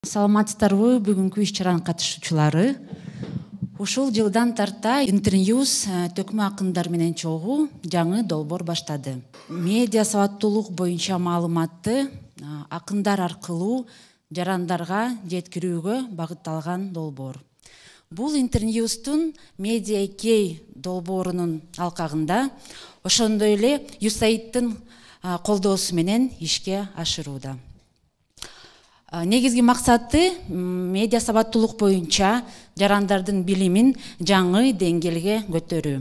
Саламатсыздарбы бүгүнкү иш-чаранын катышуучулары. Ушул жылдан тарта Интерньюз төкмө акындар менен чогуу жаңы долбоор баштады. Медиа сабаттуулук боюнча маалыматты акындар аркылуу жарандарга жеткирүүгө багытталган долбоор. Бул Интерньюздун Медиа Кей долбоорунун алкагында ошондой эле USAID-тын колдоосу менен ишке ашырууда. Негизги максаты медиа сабаттуулук боюнча жарандардын билимин жаңы деңгээлге көтөрүү.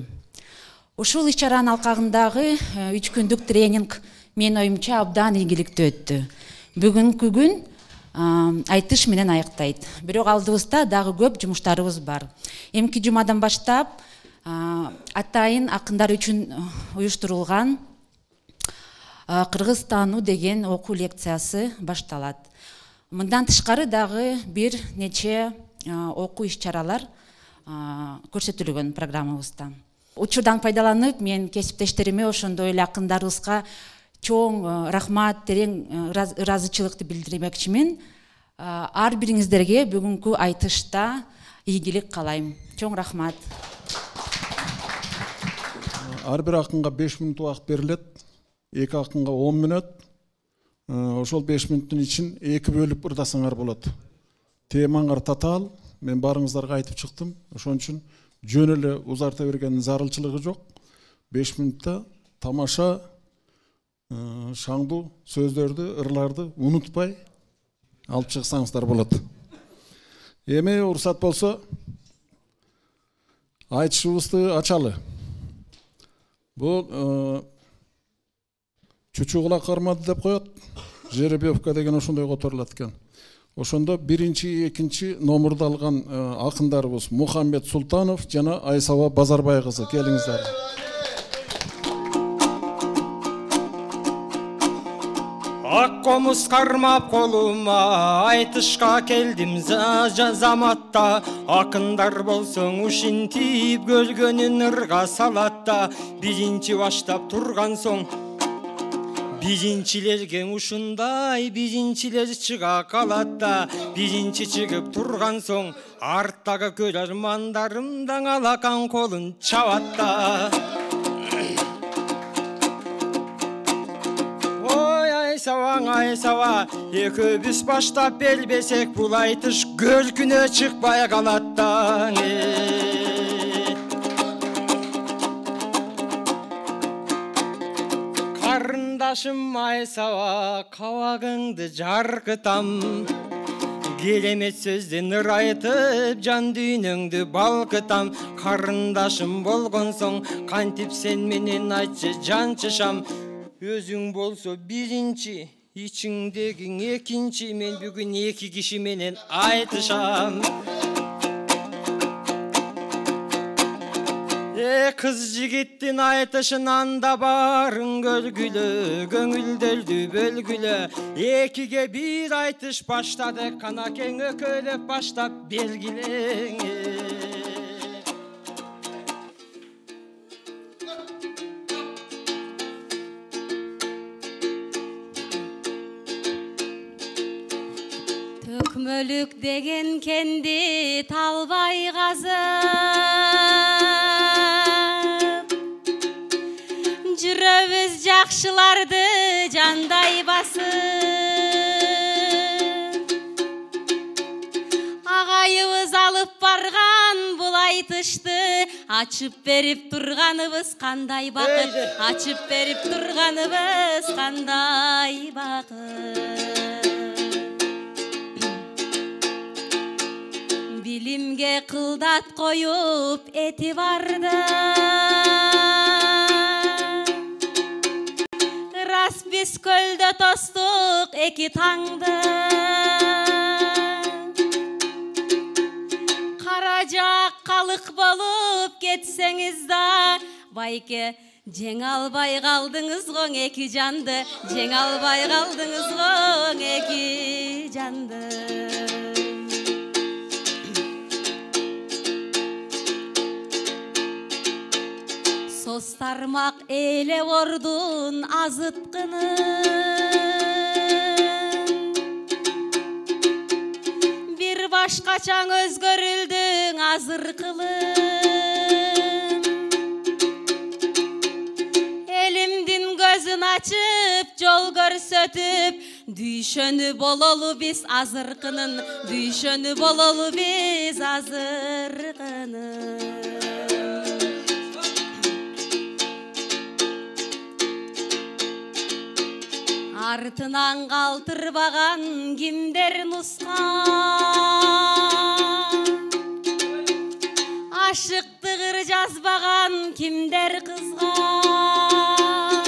Ушул иш-чаранын алкагындагы 3 күндүк тренинг менин оюмча абдан ийгиликтүү өттү. Бүгүнкү күн айтыш менен аяктайт. Бирок алдыбызда дагы көп жумуштарыбыз бар. Эмки жумадан баштап атайын акындар үчүн уюштурулган кыргыз таануу деген окуу лекциясы башталат. Мындан тышкары дагы бир нече окуу иш-чаралар көрсөтүлгөн программабызда. Учурдан пайдаланып, мен кесиптештериме ошондой эле акындарыбызга чоң рахмат, терең ыраазычылыкты билдирмекчимин. Ар бириңиздерге бүгүнкү айтышта ийгилик каалайм. Чоң рахмат. Ар бир акынга 5 мүнөт убакыт берилет. 2 акынга 10 мүнөт. Ошол 5 мүнөттүн ичин 2 бөлүп ырдасаңар болот. Темаңар татаал, мен барыңыздарга айтып чыктым. Ошон үчүн жөн эле узарта бергендин зарылчылыгы жок. 5 мүнөттө тамаша шаңдуу сөздөрдү, ырларды унутпай алып чыксаңыздар болот. Эми уруксат болсо айтышыбызды ачалы. Бул чучугула кармады деп коет. Жеребьевка деген ошондой которулат экен. Ошондо 1-2 номурду алган акындарыбыз Мухаммед Султанов жана Айсаба Базарбай кызы. Келиңиздер. Ак комуз кармап колума айтышка келдим заматта. Акындар болсоң ушинтип көлгөнүн ырга салатта. Биринчи баштап турган соң биринчилерге ушундай биринчилер чыга калат да. Биринчи чыгып турган соң арттагы көрөрмандарымдан алакан колун чабат да. Айсаба, экөөбүз баштап бербесек бул айтыш көркүнө чыкпай калат да. Карындашым Айсаба, кабагыңды жаркытам. Керемет сөздөн ыр айтып, жан дүйнөңдү балкытам. Карындашым болгон соң кантип сен менен айтчы жанчышам. Өзүң болсо биринчи, ичиңдегиң экинчи, мен бүгүн 2 киши менен айтышам. Кыз жигиттин айтышын анда барын көргүлө, көңүлдөрдү бөлгүлө. 2ге 1 айтыш баштады, канакең өкөлөп баштап бергилең. Төкмөлүк деген кенди талбай казып, жүрөбүз жакшыларды жандай басып. Агайыбыз алып барган бул айтышты, ачып берип турганыбыз кандай бакыт, ачып берип турганыбыз кандай бакыт. Билимге кылдат коюп этибарды, рас биз көлдө тостук 2 таңды. Кара жак калык болуп кетсеңиз да, байке жеңе албай калдыңыз го 2 жанды, жеңе албай калдыңыз го 2 жанды. Состармак эле ордун азыткынын, башкачаң өзгөрүлдүң азыркылым элимдин көзүн ачып жол көрсөтүп дүйшөнү бололу биз азыркынын дүйшөнү бололу биз азыркынын артынан калтырбаган кимдер нускан ашыктыгыр жазбаган кимдер кызган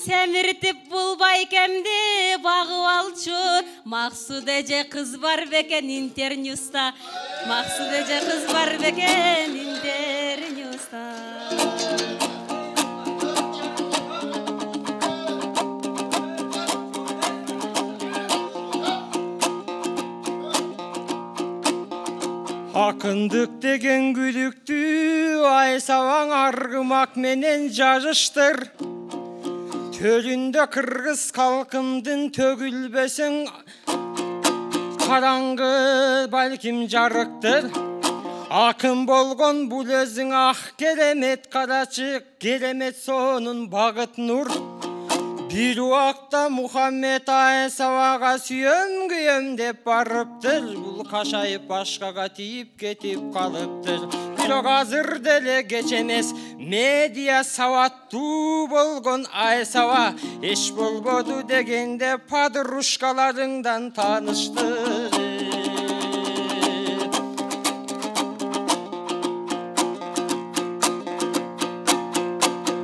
семиртип бул байкемди багып алчу Максут эже кыз бар бекен интерньюста Максут эже кыз бар бекен интерньюста Акындык деген күдүктү айсабаң аргымак менен жажыштыр Төлүндө кыргыз калкымдын төгүлбөсүң караңгы балким жарыктыр Акын болгон бул өзүң ак керемет карачык керемет сонун багыт нур Бир убакта Мухаммед Айсабага сүйөм күйөм деп барыптыр Бул кашайып башкага тийип кетип калыптыр Бирок азыр деле кеч эмес медиа сабаттуу болгон Айсаба эч болбоду дегенде подружкаларыңдан тааныштыр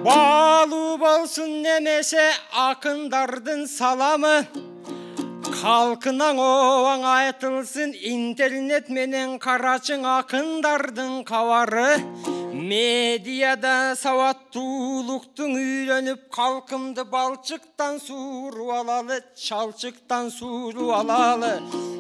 Балу болсун немесе акындардын саламы Калкынан обаң айтылсын интернет менен карачың акындардын кабары Медиада сабаттуулуктун үйлөнүп калкымды балчыктан сууруп алалы, чалчыктан сууруп алалы.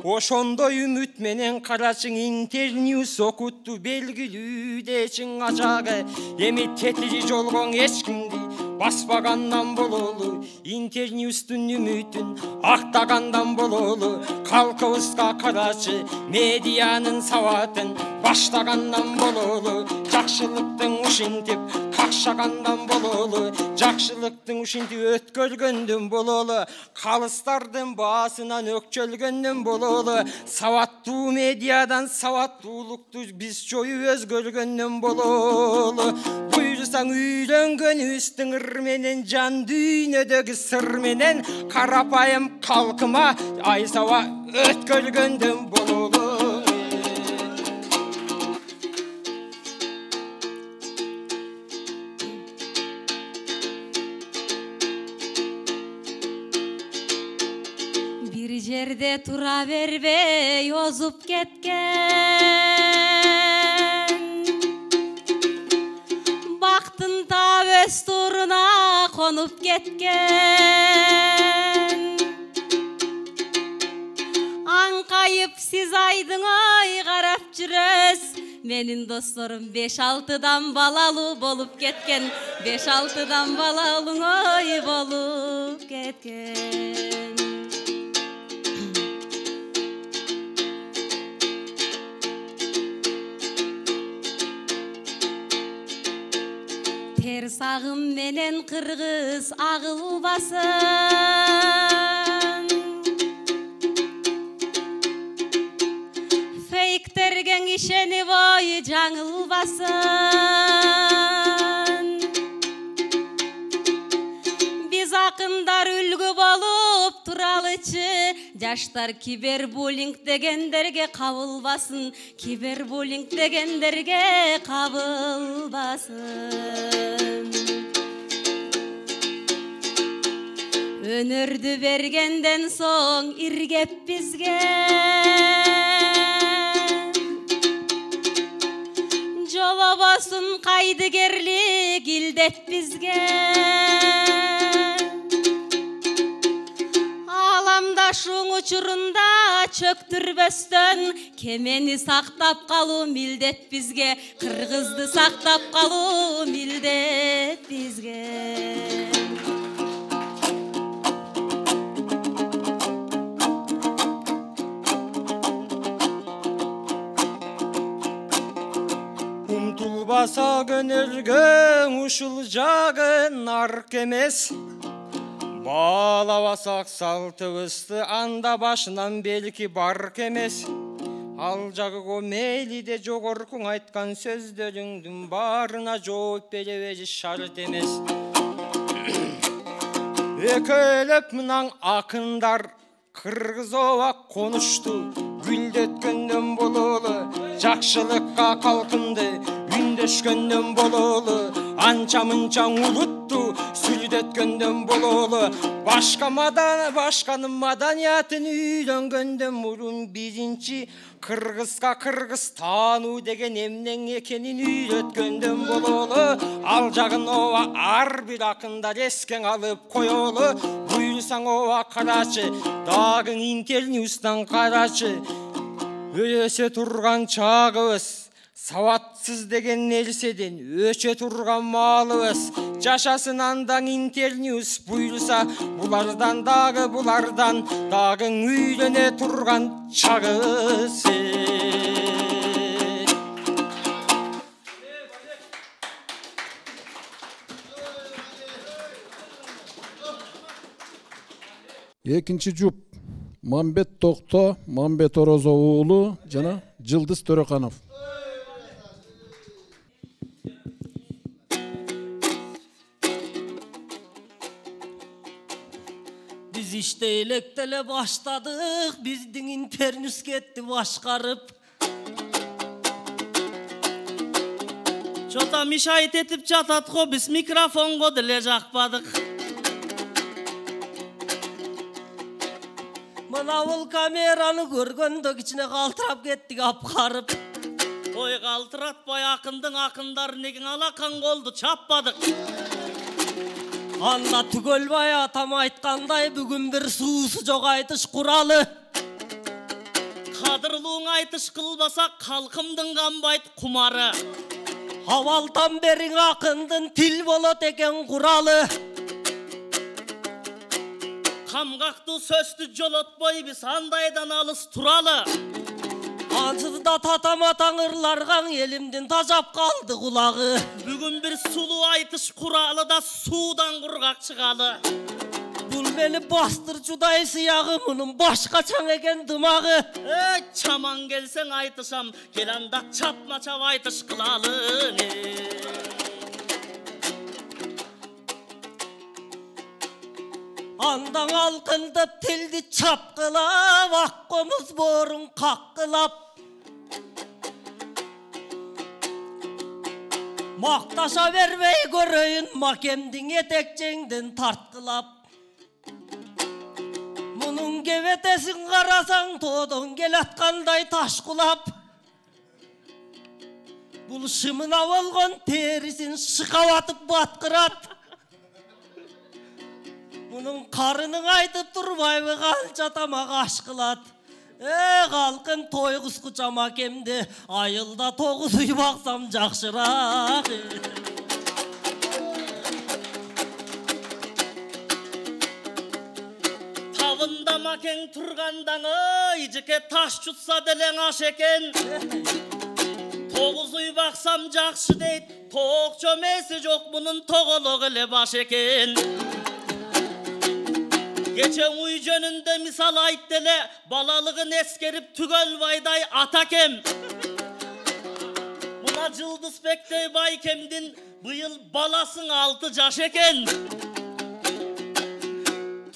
Ошондой үмүт менен карачың интерньюс окутту белгилүү дечиң ачагы. Эми тетири жолгоң эч кимди баспагандан бололу, интерньюстун үмүтүн актагандан бололу. Калкыбызга карачы медианын сабатын баштагандан бололу. Жакшылыктын ушинтип какшагандан бололу. Жакшылыктын ушинтип өткөргөндөн бололу. Калыстардын баасынан өкчөлгөндөн бололу. Сабаттуу медиадан сабаттуулукту биз жоюп өзгөргөндөн бололу. Буйрусаң үйлөнгөнүбүздүн ыр менен жан дүйнөдөгү сыр менен карапайым калкыма Айсаба өткөргөндөн бололу. Бир жерде тура бербей озуп кеткен, бактын таап өз туруна конуп кеткен. Аңкайып сиз айдың ой карап жүрөс, менин досторум 5-6дан балалуу болуп кеткен, 5-6дан балалуу ой болуп кеткен. Терс агым менен кыргыз агылбасын, фейктерге ишенип ой жаңылбасын. Биз акындар үлгү болуп туралычы, жаштар кибербуллинг дегендерге кабылбасын, кибербуллинг дегендерге кабылбасын. Өнөрдү бергенден соң иргеп бизге, жолобосун кайдыгерлик илдет бизге. Аламдашуң учурунда чөктүрбөстөн, кемени сактап калуу милдет бизге, кыргызды сактап калуу милдет бизге. Баласа көнелген ушул жагын арк эмес. Балабасак салтыбызды анда башынан белки барк эмес. Ал жагыго мейлиде жогоркуң айткан сөздөрүңдүн баарына жооп беребеж шарт эмес. Экелеп мынан акындар Кыргыз ова конушту, гүлдөткөндөн бололу, жакшылыкка калкынды, үндөшкөндөн бололу, анча мынча улутту, сүрдөткөндөн бололу, башканын маданиятын үйрөнгөндөн мурун биринчи Кыргызга кыргыз таануу деген эмнең экенин үйрөткөндөн бололу, ал жагын ова ар бир акындар эскен алып коелу, буйрусаң ова карачы, дагы Интерньюстан карачы. Өсө турган чагыбыз, саватсыз деген нерседен өчө турган малыбыз, жашасын андан Интерньюс буйруса, булардан дагы үйрөнө турган чагыбыз. Экинчи жуп Мамбет Токто, Мамбет Орозо уулу жана Жылдыз Төрөканов. Biz işte elektele başladık, bizdin Интерньюс ketti başkarıp. Çota mişayet etip çatatko, biz mikrofongo dile jakpadık. Mınavul kameranı görgöndök içine kaltırap kettik apkarıp. Oy kaltıratpay akındın akınдар negin alakan oldu çappadık. Anda Tugölbay atam aytkanday bugün bir suusu jok aytış kuralı. Kadırluğun aytış kılbasak kalkımdın gambayt kumarı. Havaltan berin akındın til bolot eken kuralı. Kamgaktu söstü jolotboy biz andaydan alыс turalı. Ansızda tatama tаңырларған elimdin tajap kaldı kulağı. Bugün bir sulu aytış kuralı da sudan kurgak çıkalı. Bul beni bastır juday siyağı, bunun başkaçan eken dımağı. Çaman gelsen aytışam, gelanda çapma çap aytış kılalı. Andan alkındı tildi çapkılap, akkomuz borun kakkılap. Maktaşa vermey göreyін, makemdin etekçengden tartkılap. Bunun gevetesin karasan, todon gel atkanday taşkulap. Bul şımına olgon terisin şıkavatıp batkırat. Bunun karının aytıp durbayı kalça tamak aşkılat. Kalkın toyğuz kuçama kemdi, ayılda 9 uy baksam jakşırak. Tavında maken turgandan ijike taş jutsa deleň aş eken. 9 uy baksam jakşı deyt, toq çömesi jok bunun toğolog ele baş eken. Geçen uy jönünde misal aytdele, balalığın eskerip Tugölbayday atakem. Buna Жылдыз Bektey baykemdin bıyıl balasın 6 jaş eken.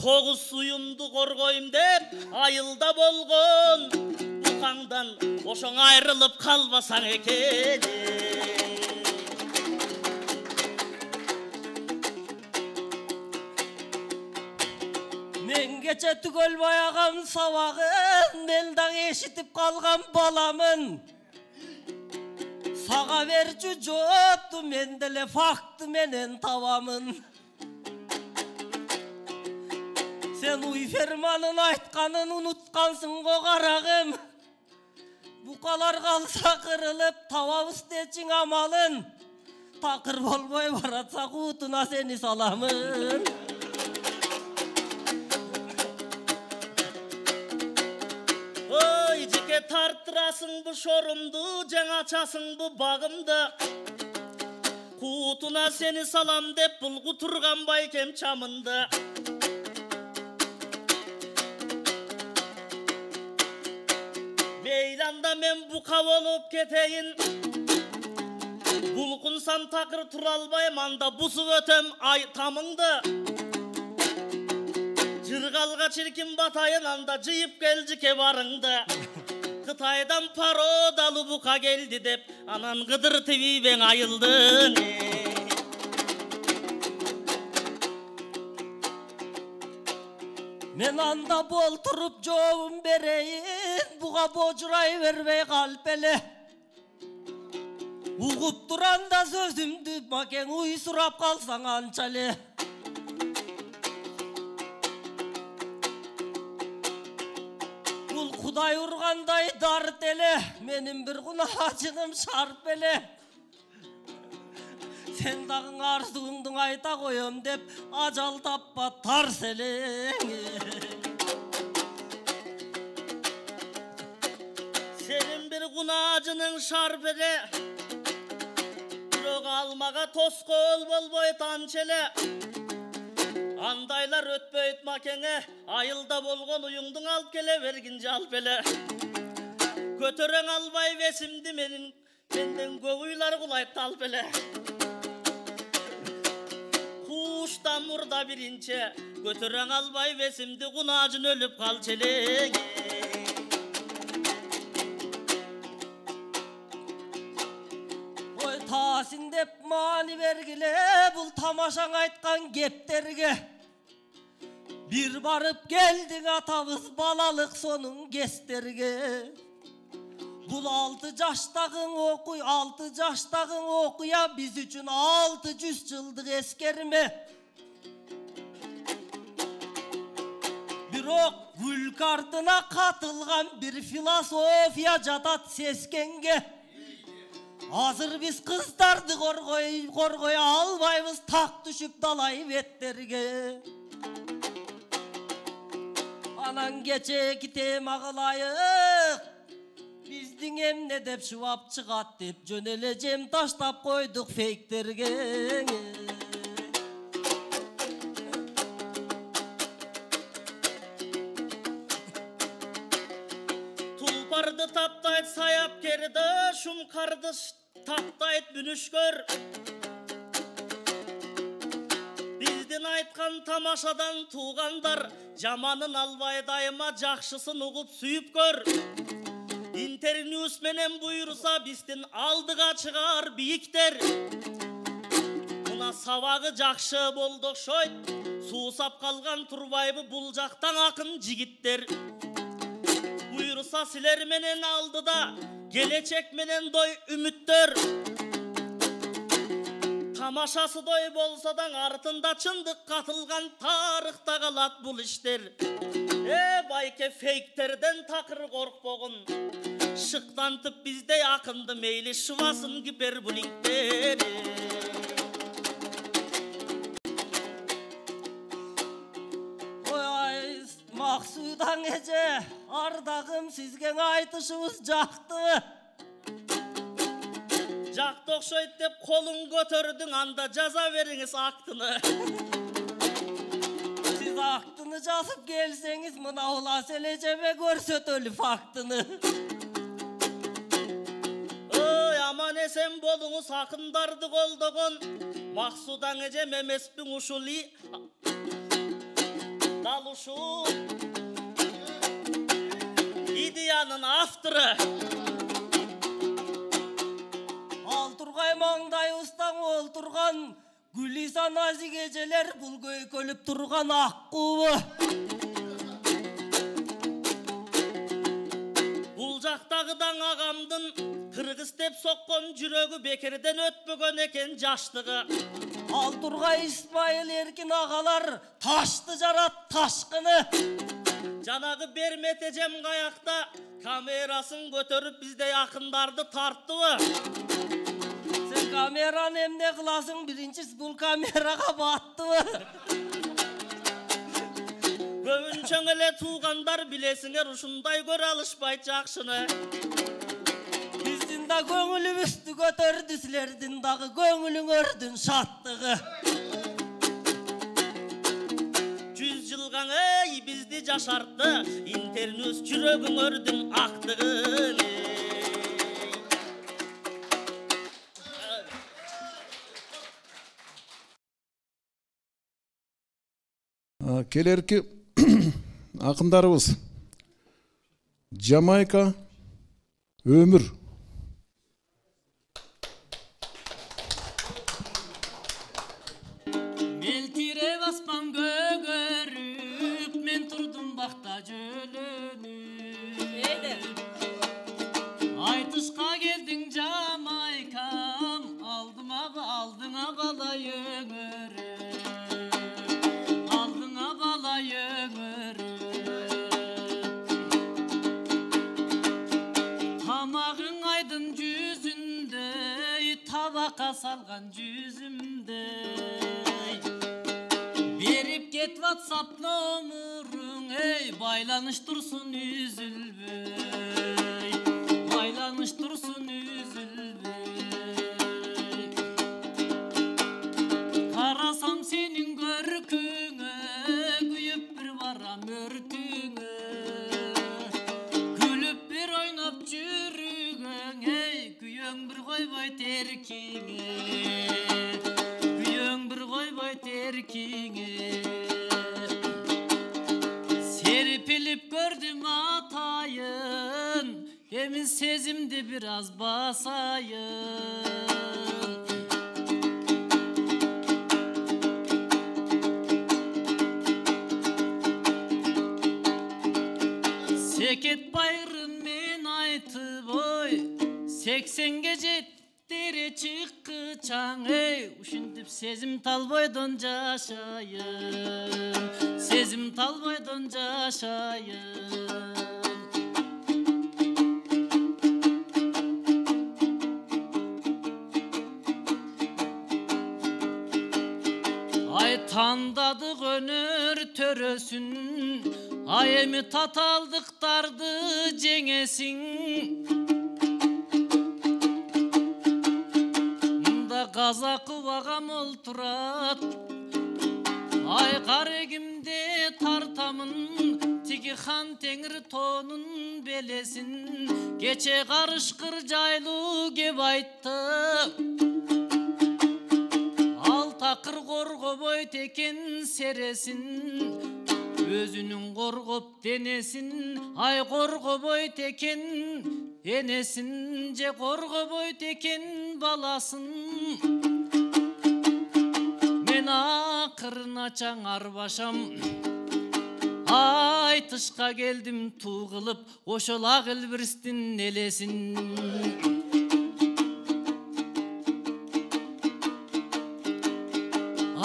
9 suyumdu korgoyum dep ayılda bolgon. Bu kangdan oşoň ayrılıp kalbasan eken. Men geçe Tugölbay ağam savagın, meldan eşitip kalgan balamın. Sağa verçü joptu, mendele faktı menen tavamın. Sen uy fermanın aytkanın unutkansın go karagım. Bukalar kalsa kırılıp tavabız deçin amalın. Takır bolboy baratsa kutuna seni salamın. Tarttırasın bu şorumdu, jen açasın bu bağımdı. Кутуна сени салам деп булгу турган байкем чамынды. Мейланда мен бука болуп кетейин. Булкунсам такыр тура албайм, анда бусуп өтөм ай тамыңды. Жыргалга чиркин батайын, анда жыйып келжи кебарыңды. Кытайдан пародалы бука келди деп, анан кыдыр тибибең айылдың. Мен анда болтуруп жообун берейин, буга божурай бербей калып эле. Угуп туранда сөзүмдү макең уй сурап калсаң анча эле. Бул Кудай ургандай дарт эле, менин бир кунажыным шарп эле. Сен дагы арзуңду айта коем деп, ажал таппа тарс элең. Сенин бир кунажының шарп эле, бирок алмага тоскоол болбой танч эле. Андайлар өтпөйт макеңе, айылда болгон уюңдуң алып келе бергин жалп эле. Көтөрөң албай бесимди менден көп уйлар кулайт талп эле. Куштан мурда биринче, көтөрөң албай бесимди, кунажын өлүп калчу эле. Ой тасин деп маани бергиле, бул тамашаң айткан кептерге. Бир барып келдиң атабыз балалык сонун кестерге. Бул 6 жаштагың окуя биз үчүн 600 жылдык эскерме. Бирок бүлк артына катылган бир философия жатат сескенге. Азыр биз кыздарды коргой албайбыз, так түшүп далай беттерге. Анан кечеки тема кылайык, биздин эмне деп шубап чыгат деп, жөн эле жем таштап койдук фейктерге. Тулпарды таптайт саяпкерді, шумкарды таптайт бүнүшкөр. Биздин айткан тамашадан туугандар, жаманын албай дайыма жакшысын угуп сүйүп көр. Интерньюс менен буйруса биздин алдыга чыгар бийиктер. Мына сабагы жакшы болду окшойт, суусап калган турбайбы бул жактан акын жигиттер. Буйруса силер менен алдыда, келечек менен дой үмүттөр. Тамашасы дой болса да артында чындык катылган, тарыхта калат бул иштер. Байке фейктерден такыр коркпогун, шыктантып биздей акынды мейли шыбасын гипербулингдер. Ой, Максудаң эже, ардагым сизге айтышыбыз жакты. Жакты окшойт деп колуң көтөрдүң, анда жаза бериңиз актыны. Сиз актыны жазып келсеңиз, мына улас элежеме көрсөтөлү фактыны. Ой, аман эсен болуңуз акындарды колдогон Максудаң эжем эмеспиң ушул дал ушул идеянын автору. Тургай маңдай устаң олтурган Гүлиса Назик эжелер бул көйкөлүп турган аккубу. Бул жактагыдан агамдын кыргыз деп соккон жүрөгү бекерден өтпөгөн экен жаштыгы. Ал Тургай Исмайыл Эркин агалар ташты жарат ташкыны. Жанагы Бермет эжем каякта камерасын көтөрүп биздей акындарды тарттыбы. Камераны эмне кыласың, биринчи бул камерага баттыбы? Көбүнчөң эле туугандар билесиңер ушундай көрө алышпайт жакшыны. Биздин да көңілімізді көтерді сілердің дағы көңіліңердің шаттығы. 100 жылған ей бізді жашарды, интернөз жүрегіңердің ақтығын. Келерки ақындарыбыз Jamaica өмір. Мелтиреп аспан көгеріп, мен тұрдым бақта жөлөніп. Айтышқа келдің Жамайкам, алдыңа бала өңіріп. Алдыңа бала өңіріп. Тамағың айдын жүзіндей, табаққа салған жүзімдей. Беріп кет WhatsApp номерің, ей, байланыш тұрсын үзілбей. Байланыш тұрсын үзілбей. Қарасам сенің көркіңе, күйіп бір барам өркіңе. Күліп бір ойнап жүрігің, ей, күйең бір қойбай теркіңе. Күйең бір қойбай теркіңе. Серпіліп көрдім атайын, емін сезімді біраз басайын. Секет байрын мен айтып ой, 80-ге жеттіре чыққы чаң, ей, ушынтіп сезім талбайдон жашайын. Сезім талбайдон жашайын. Ай тандадық өнер төрөсін, ай эми таталдықтарды жеңесің. Мында Казаков ағам олтырат, ай қарегімде тартамын, тиги хан теңір тонын белесін. Кече қарышқыр жайлы кеп айтты, ал тақыр қорғобой текен сересін. Өзінің қорғоп денесін, ай қорғобой текен енесін, же қорғобой текен баласын. Мен ақырына чаңар башам, айтышқа келдім туғылып, ошол ағыл бірістін елесін.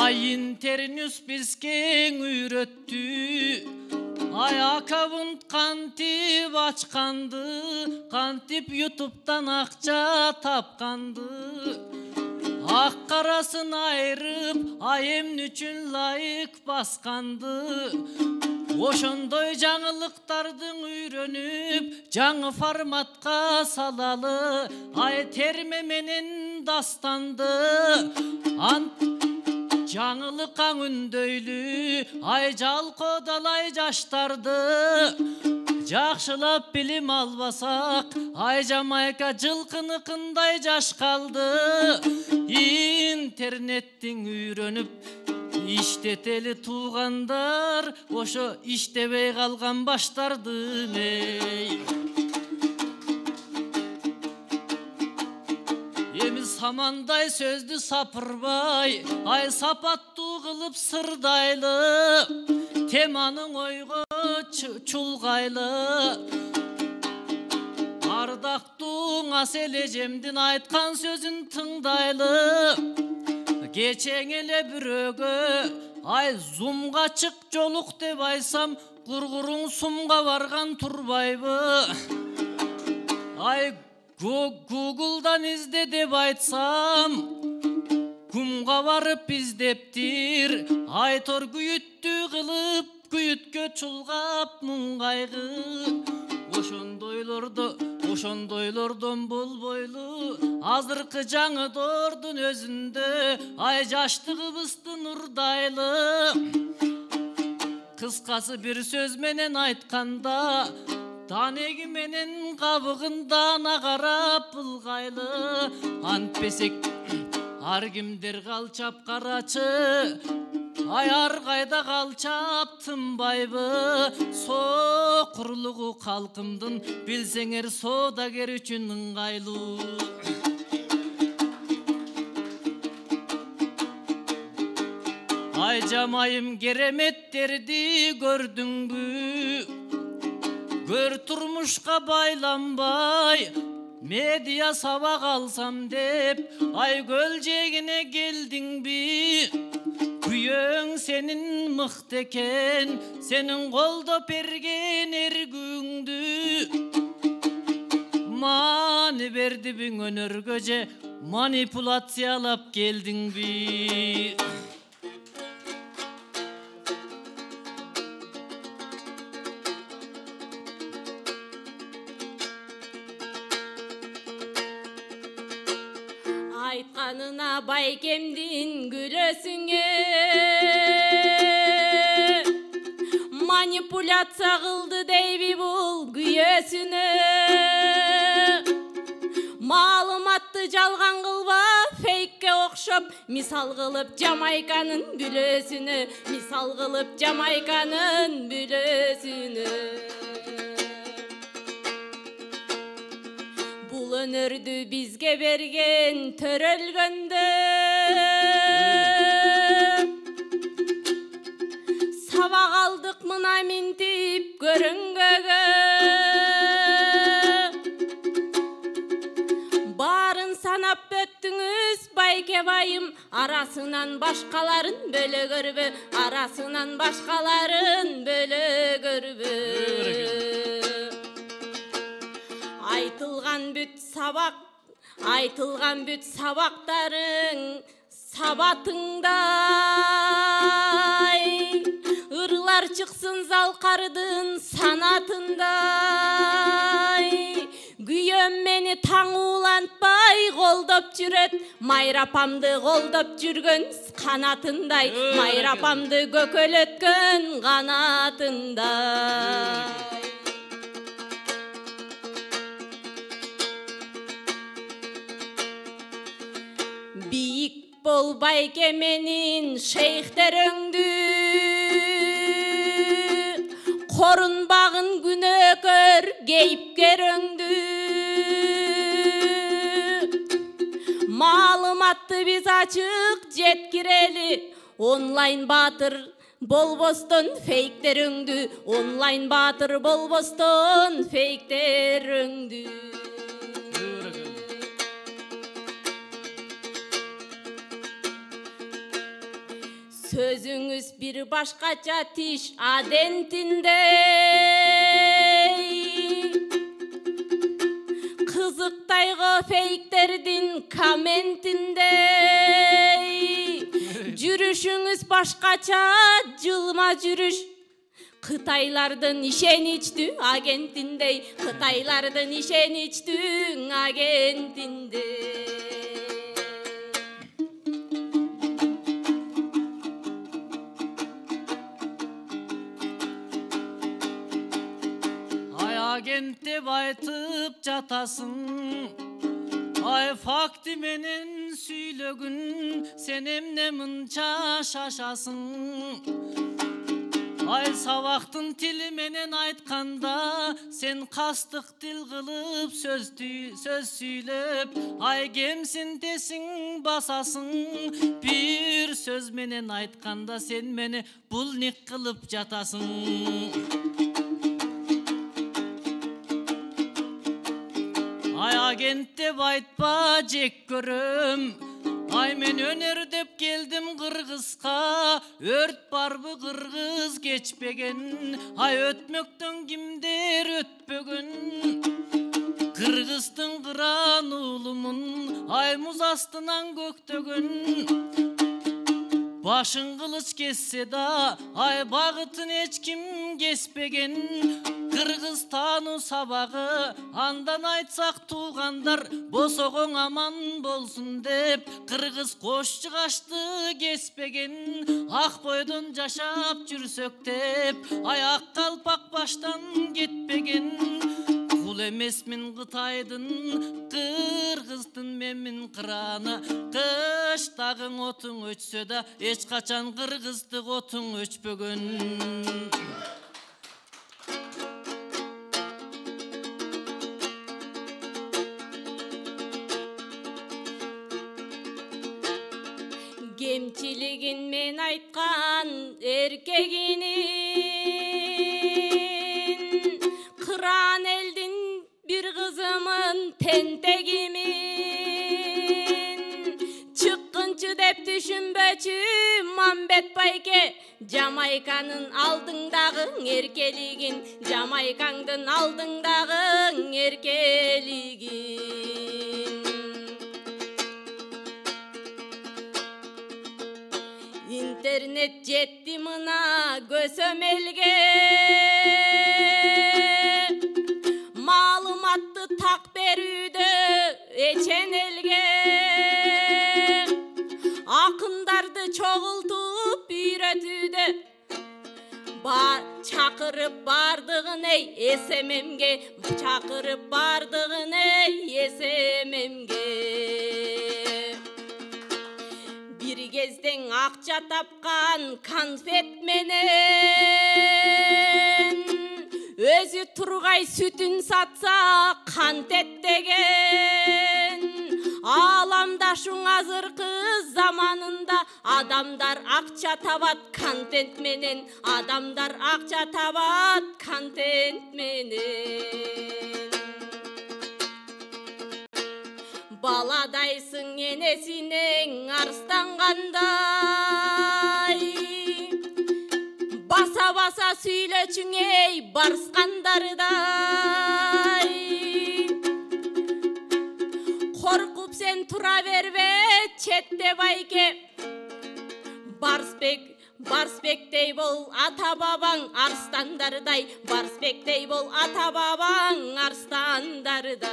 Айын тернюс бізкен үйрөттү, ай акабын қантип ачқанды, қантип ютубтан ақча тапқанды. Ақ қарасын айырып, айым үшін лайық басқанды. Ошондой жаңылықтардың үйрөнүп, жаңы форматқа салалы, ай терме менен дастанды. Жаңылық аңындөйлі, ай жалқодалай жаштарды. Жақшылап білім албасақ, ай Жамайка жылқыны қындай жаш қалды. Интернеттің үйрөніп, иштетели туғандар, ошо иштебей қалған баштардым ей. Эми самандай сөзді сапырбай, ай сапаттуу кылып сырдайлы, теманың ойго чулгайлы. Ардактуу Асел эжемдин айткан сөзүн тыңдайлы. Кечең эле бирөөгө, ай зумга чык жолук деп айсам, кургуруң сумга барган турбайбы. Ай Google'dan izle деп айтсам, кумга барып издептир. Айтор күйүттү кылып, күйүткө чулгап муңгайгы. ошондойлордон болбойлу азыркы жаңы доордун өзүндө ай жаштыгыбыздын урдайлы. Кыскасы бир сөз менен айтканда танеги менен кабыгында карап ылгайлы. Антпесек ар кимдер калчап карачы, ай ар кайда калчап тынбайбы. Сокурлугу калкымдын билсеңер соодагер үчүн ыңгайлуу. Ай жамайым кереметтерди көрдүңбү? Көр турмушка байланбай медиа сабак алсам деп ай көл жегине келдиңби? Күйөөң сенин мыкты экен, сенин колдоп берген эргүүңдү. Мани бердибиң өнөргө же манипуляциялап келдиңби? Айтканына байкемдин күлөсүңө манипуляция кылды дейби бул күйөөсүнө. Маалыматты жалган кылба, фейкке окшоп мисал кылып Жамайканын бүлөсүнө, мисал кылып Жамайканын бүлөсүнө. Бул өнөрдү бизге берген төрөлгөндө сабак алдык мына минтип көрүнгөгө. Барын санап өттүңүз байке байым, арасынан башкаларын бөлө көрбө, арасынан башкаларын бөлө көрбө. Айтылган бүт сабак, айтылган бүт сабактарың сабатыңдай. Ырлар чыксын залкардын санатындай. Күйөөм мени таң улантпай колдоп жүрөт, майрапамды колдоп жүргөн канатындай, майрапамды көкөлөткөн канатындай. Бийик бол байке менин шейхтерөңдү, корунбагын күнөөкөр кейипкерөңдү. Маалыматты биз ачык жеткирели, онлайн баатыр болбостон фейктерөңдү, онлайн баатыр болбостон фейктерөңдү. Сөзүңүз бир башкача тиш адентиндей, кызыктайго фейктердин комментиндей. Жүрүшүңүз башкача жылма жүрүш, Кытайлардын ишеничтүү агентиндей, Кытайлардын ишеничтүү агентиндей. Агент деп айтып жатасың, ай факти менен сүйлөгүн, сен эмне мынча шашасың? Ай сабактын тили менен айтканда, сен кастык тил кылып сөз сүйлөп, ай кемсинтесиң басасың. Бир сөз менен айтканда, сен мени булник кылып жатасың. Ай агент деп айтпа, жек көрөм. Ай мен өнөр деп келдим Кыргызга, өрт барбы кыргыз кечпеген. Ай өтмөктөн кимдер өтпөгөн. Кыргыздын кыран уулумун, ай муз астынан көктөгөн. Başın kılıç kesse da ay bağıtın hiç kim kespegen. Kırgızstanu sabağı andan aytsak tuğandar bosoğun aman bolsun dep Kırgız koşçu kaçtı kespegen. Ak boydun yaşap жүрсөк dep ayak kalpak baştan gitpegen. Kul emesmin Kıtaydın Kırgızdın memin kırana. Kıştağın otun öçsö da hiç kaçan Kırgızdık otun öçpögön. Кемчилигин мен айткан эркегинин кыран элдин бир кызымын тентегимин чыккынчы деп түшүнбөчү Мамбет байке Жамайканын алдыңдагы эркелигин Жамайкаңдын алдыңдагы эркелигин Интернет жетти мына көсөмөлгө маалыматты так берүүдө эчен элге акындарды чогултуп үйрөтүүдө чакырып бардыгын эй СММге чакырып бардыгын эй СММге Bir кезден акча тапкан конфет менен өзү тургай сүтүн сатса кантет деген ааламдашуң азыркы заманында адамдар акча табат контент менен адамдар акча табат контент менен Baladayсың энесинең арстангандай Баса-баса сүйлөчүң эй барскандардай Коркуп сен тура бербе четте байке Барсбектей бол ата бабаң арстандардай Барсбектей бол ата бабаң арстандардай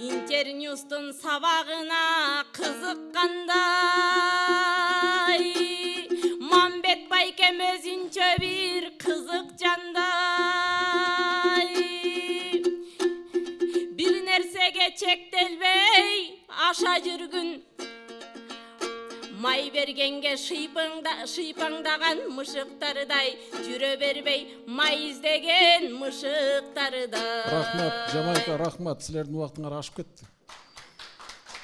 Интерньюстун сабагына кызыккандай Мамбет байкем өзүнчө бир кызык жандай Бир нерсеге чектелбей аша жүргүн Май бергенге шыйпаңдаган мышыктардай жүрө бербей май издеген мышыктардай. Рахмат, Жамайка, рахмат. Силердин убактыңар ашып кетти.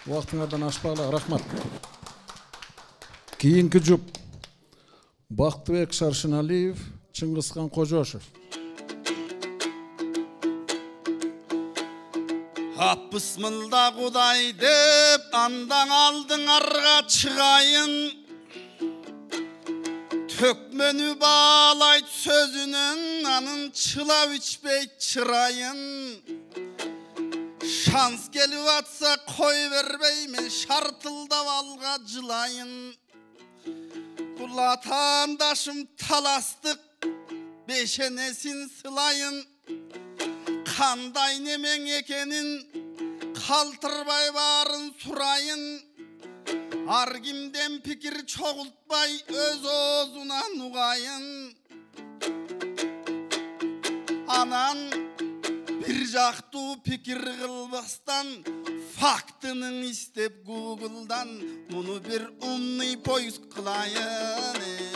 Убактыңардан ашпагыла, рахмат. Кийинки жұп Бактыбек Шаршыналиев, Чыңгызхан Кожошев. Бисмилла Кудай деп андан алдыңарга чыгайын төкмөнү баалайт сөзүнөн анын чылап ичпей чырайын шанс келип атса кой бербеймин шартылдап алга жылайын бул атаандашым таластык бешенесин сылайын кандай немең экенин калтырбай барын сурайын ар кимден пикир чогултпай өз оозунан угайын анан бир жактуу пикир кылбастан фактынын истеп гуглдан муну бир умный поиск кылайын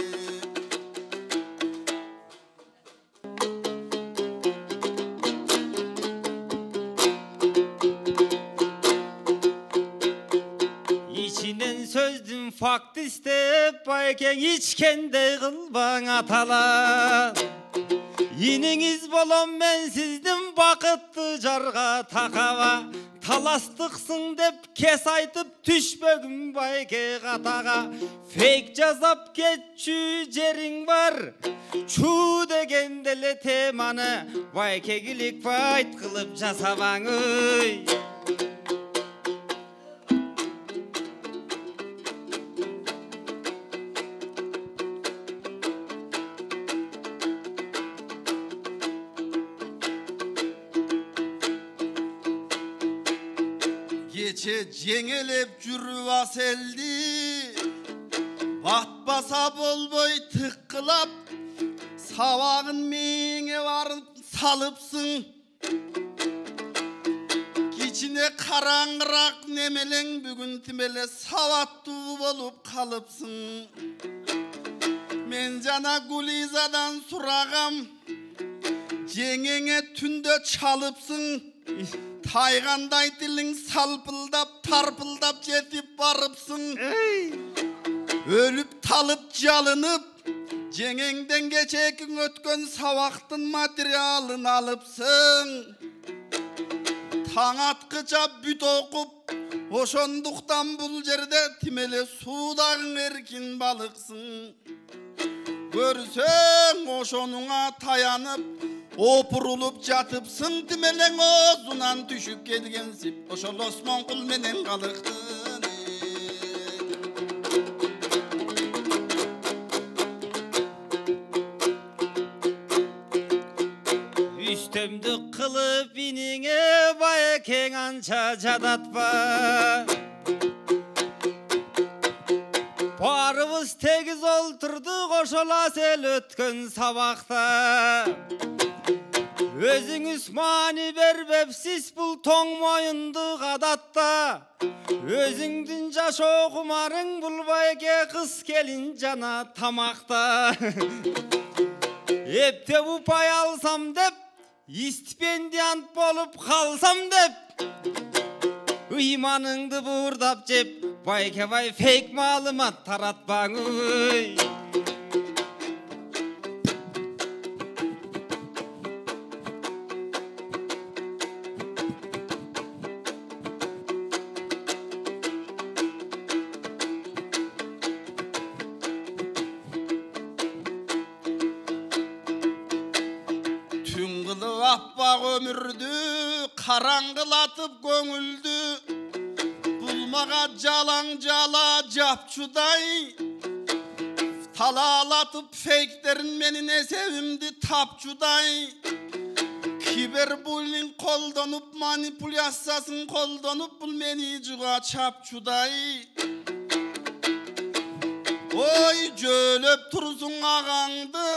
Sözdün fakt istep bayken içkende kılban atalar Yininiz bolom men sizdim bakıttı jarga takava таластықсың деп кес айтып түшпөгім байке қатаға. Фейк жазап кетчү жерің бар, чу деген деле теманы байке килик байт қылып жасабаң ой. Geçe jеңелеп жүрүп аселди, батпаса болбой тыққылап, сабағын меңе барып салыпсың. Кичине қараңғырақ немелең бүгін тимеле сауаттуу болуп қалыпсың. Мен жана Гулизадан сурагам, жеңеңе түндө чалыпсың. Тайғандай тілің салпылдап, тарпылдап жетіп барыпсың. Өліп талып жалынып, жеңеңден кечекің өткен сабақтың материалын алыпсың. Таң атқыча бүт оқып, ошондуктан бұл жерде тимеле судағың еркин балықсың. Көрсең ошонуңа таянып, опурулуп жатыпсың, тимелең озунан түшүп келгенсип, ошол Осмонкул менен калыктын. Үстөмдүк кылып иниңе байекең анча жадатпа. Барыбыз тегиз олтурдук ошол асел өткөн сабакта. Өзүңүз маани бербепсиз бул тоң моюндук адатта. Өзүңдүн жашоо кумарың бул байке кыз келин жана тамакта. Эптеп упай алсам деп, стипендиант болуп калсам деп, ыйманыңды буурдап жеп, байке бай фейк маалымат таратпаң ой. Аппақ өмірді қараңғылатып көңілді, бұлмаға жалаң жала жапчудай, талалатып фейктерін менің есебімді тапчудай. Кибербуллинг қолданып, манипуляциясын қолданып, бұл мені жуға чапчудай. Ой, жөлөп тұрсың ағаңды,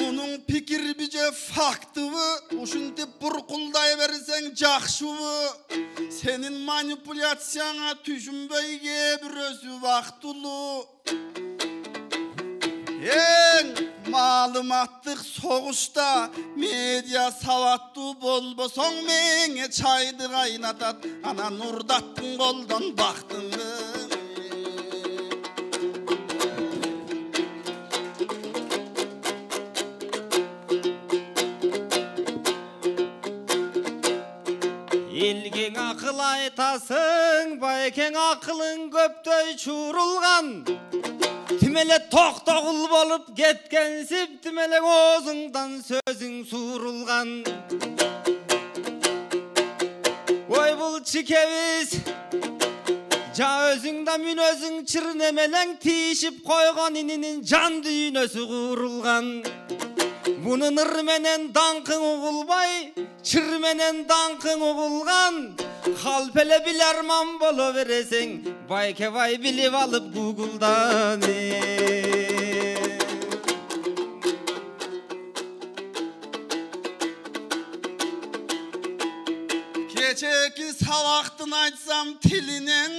Bunun pikir bice faktıvı, uşuntip burkulday versen jakşıvı. Senin manipulasyana tüşünbeyge bir özü vaktulu. En malumatlık soğuşta media savattu bolboson menge çaydı kaynatat. Ana nurdattın koldan baktın. Elgen akıl aytasın, bayken akılın köptöy çurulgan. Timele toktogul bolup ketkensiп, timele ozundan sözün surulgan. Oy bul çikeviz, ja özüngda mün özüng çirnemeleң tişip koygan ininin can düğünösü kurulgan. Bunun ırmenen dankın uğulbay, çirmenen dankın uğulgan. Halpele bilerman bolo vereseng, bayke bay bilip alıp Google'dan. Keçeki savaktın aytsam tilinen,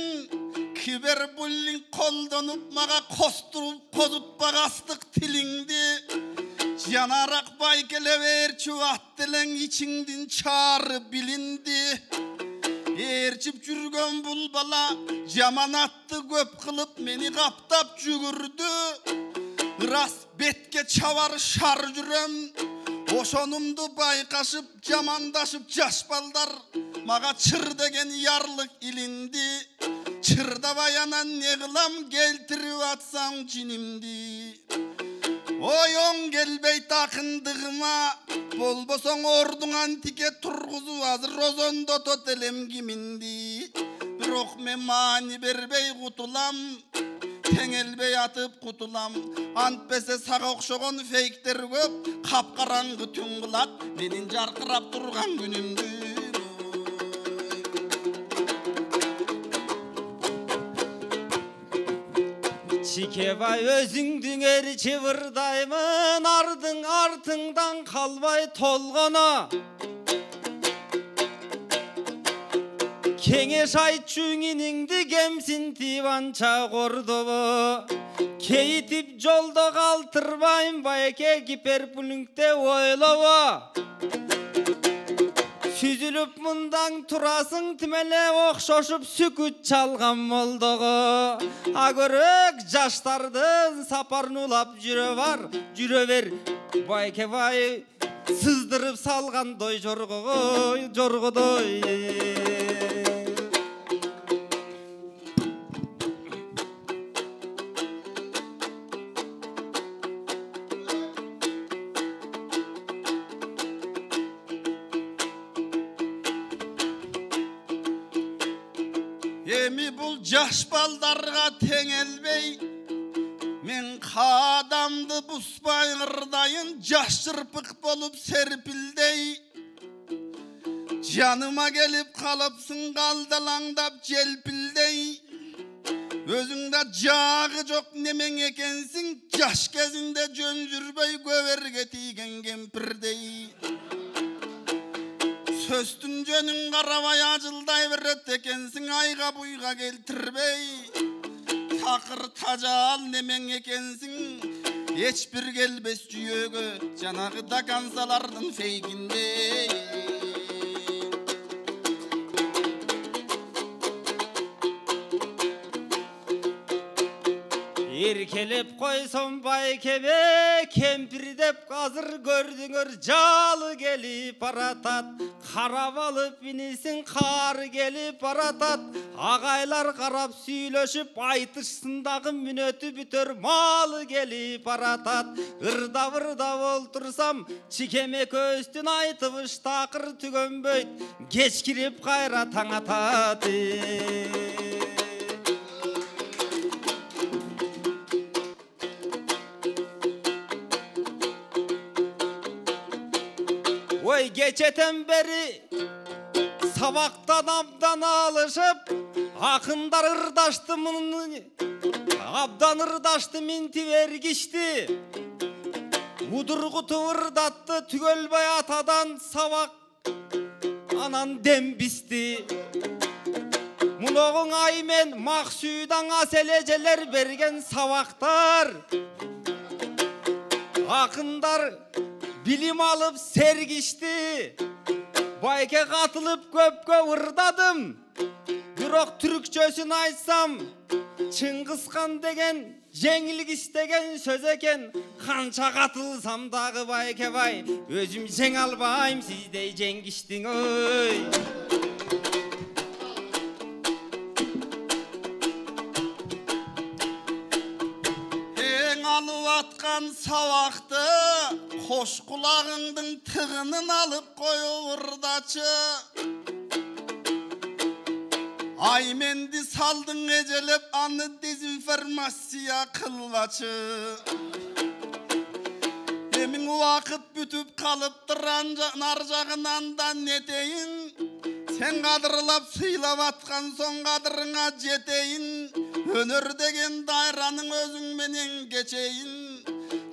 kiberbulling koldanıp maga kosturup kozutpa kastık tilingdi. Yanarak baykele ver çuvattelen içindin çağrı bilindi. Erçip jürgön bul bala jaman attı köp kılıp meni kaptap jügürdü. Ras betke çavar şar jürem, Ошонумду байкашып жамандашып жаш балдар мага чыр деген ярлык илинди. Чырдабай анан не кылам келтирип атсаң жинимди. Оюң келбей такындыгыма болбосоң ордуңан тике тургузуп азыр озондотот элем киминди. Бирок мен маани бербей кутулам, теңелбей атып кутулам. Антпесе сага окшогон фейктер көп, капкараңгы түн кылат менин жаркырап турган күнүмдү. Чикебай өзүңдүң эр чыбырдаймын, ардың артыңдан калбай толгоно. Кеңеш айтчуңинingdi кемсинтип анча кордобо. Кейтип жолдо калтырбайм байке гиперпулингде ойлобо. Сүзүлүп мындан турасың тимеле окшошуп сүкүт чалган молдого. Агөрөк жаштардын сапарын улап жүрө бер байке бай сыздырып салгандой жоргодой. Эми бул жаш балдарга теңелбей, мен кадамды буспай кырдайын, жаш чырпык болуп серпилдей. Жаныма келип калыпсың калдалаңдап желпилдей. Өзүңдө жагы жок немең экенсиң, жаш кезинде жөн жүрбөй көбөргө тийген кемпирдей. Сөстүн жөнүн карабай ажылдай берет экенсиң, айга буйга келтирбей. Такыр тажал немең экенсиң, эч бир келбес жүйөгө, жанагы дагансалардын фейгиндей. Еркелеп койсом байкебе, кемпир деп азыр көрдүңөр жалы келип баратат. Карап алып инисин кары келип баратат. Агайлар карап сүйлөшүп айтышсын дагы мүнөтү бүтөр малы келип баратат. Ырда-бырда болтурсам чикеме көстүн айтыбыш такыр түгөнбөйт. Кеч кирип кайра таң атат. Ой, кечетен бери сабактан абдан алышып, акындар ырдашты муну абдан ырдашты минти бергишти. Удургуту ырдатты түгөлбай атадан сабак анан дембисти. Муногуң аймен Максудаң асележелер берген сабактар. Акындар билим алып сергишти. Байке катылып көпкө ырдадым. Бирок түркчөсүн айтсам, Чыңгызхан деген жеңилгис деген сөз экен. Канча катылсам дагы байке бай, өзүм жеңе албайм сиздей жеңгиштиң ой. Алып аткан сабакты кош кулагыңдын тыгынын алып коюп ырдачы. Айменди салдың эжелеп аны дезинформация кылбачы. Эмиң убакыт бүтүп калыптыр нар жагынан да нетейин. Сен кадырлап сыйлап аткан соң кадырыңа жетейин. Өнөр деген дайраның өзүң менен кечейин.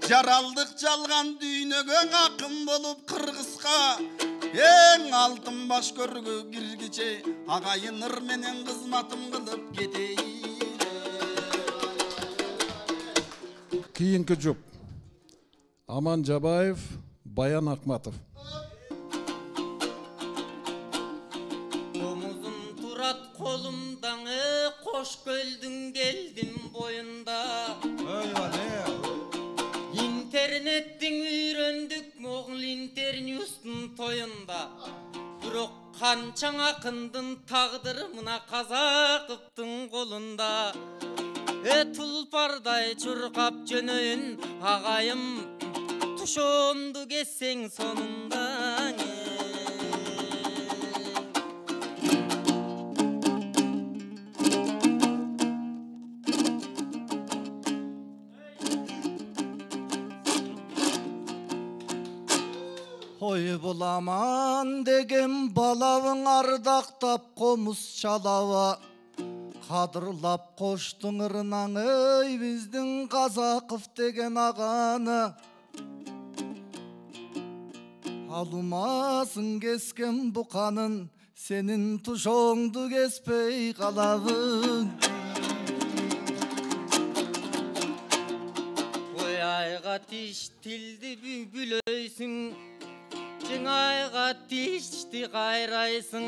Жаралдык жалган дүйнөгө акын болуп кыргызга. Эң алтын баш көргө киргиче, агайын ыр менен кызматым кылып кетейин. Кийинки жұп. Аман Жабаев, Баян Акматов. Omuzum turat kolumdan koş göldün geldim boyunda. İnternetten öğrendik moğul internet. тоюнда. Бирок канчаң акындын тагдыры мына Казаковдун колунда. Тулпардай чуркап жөнөйүн агайым, тушомду кессең сонунда. Ой буламан деген балабың ардактап комуз чалаба. Кадырлап коштуң ырнаң эй биздин Казаков деген аганы. Алумасың кескен буканын, сенин тушоңду кеспей калабың. Ой айга тиш тилди бүлөйсүң, жыңайга тишти кайрайсың.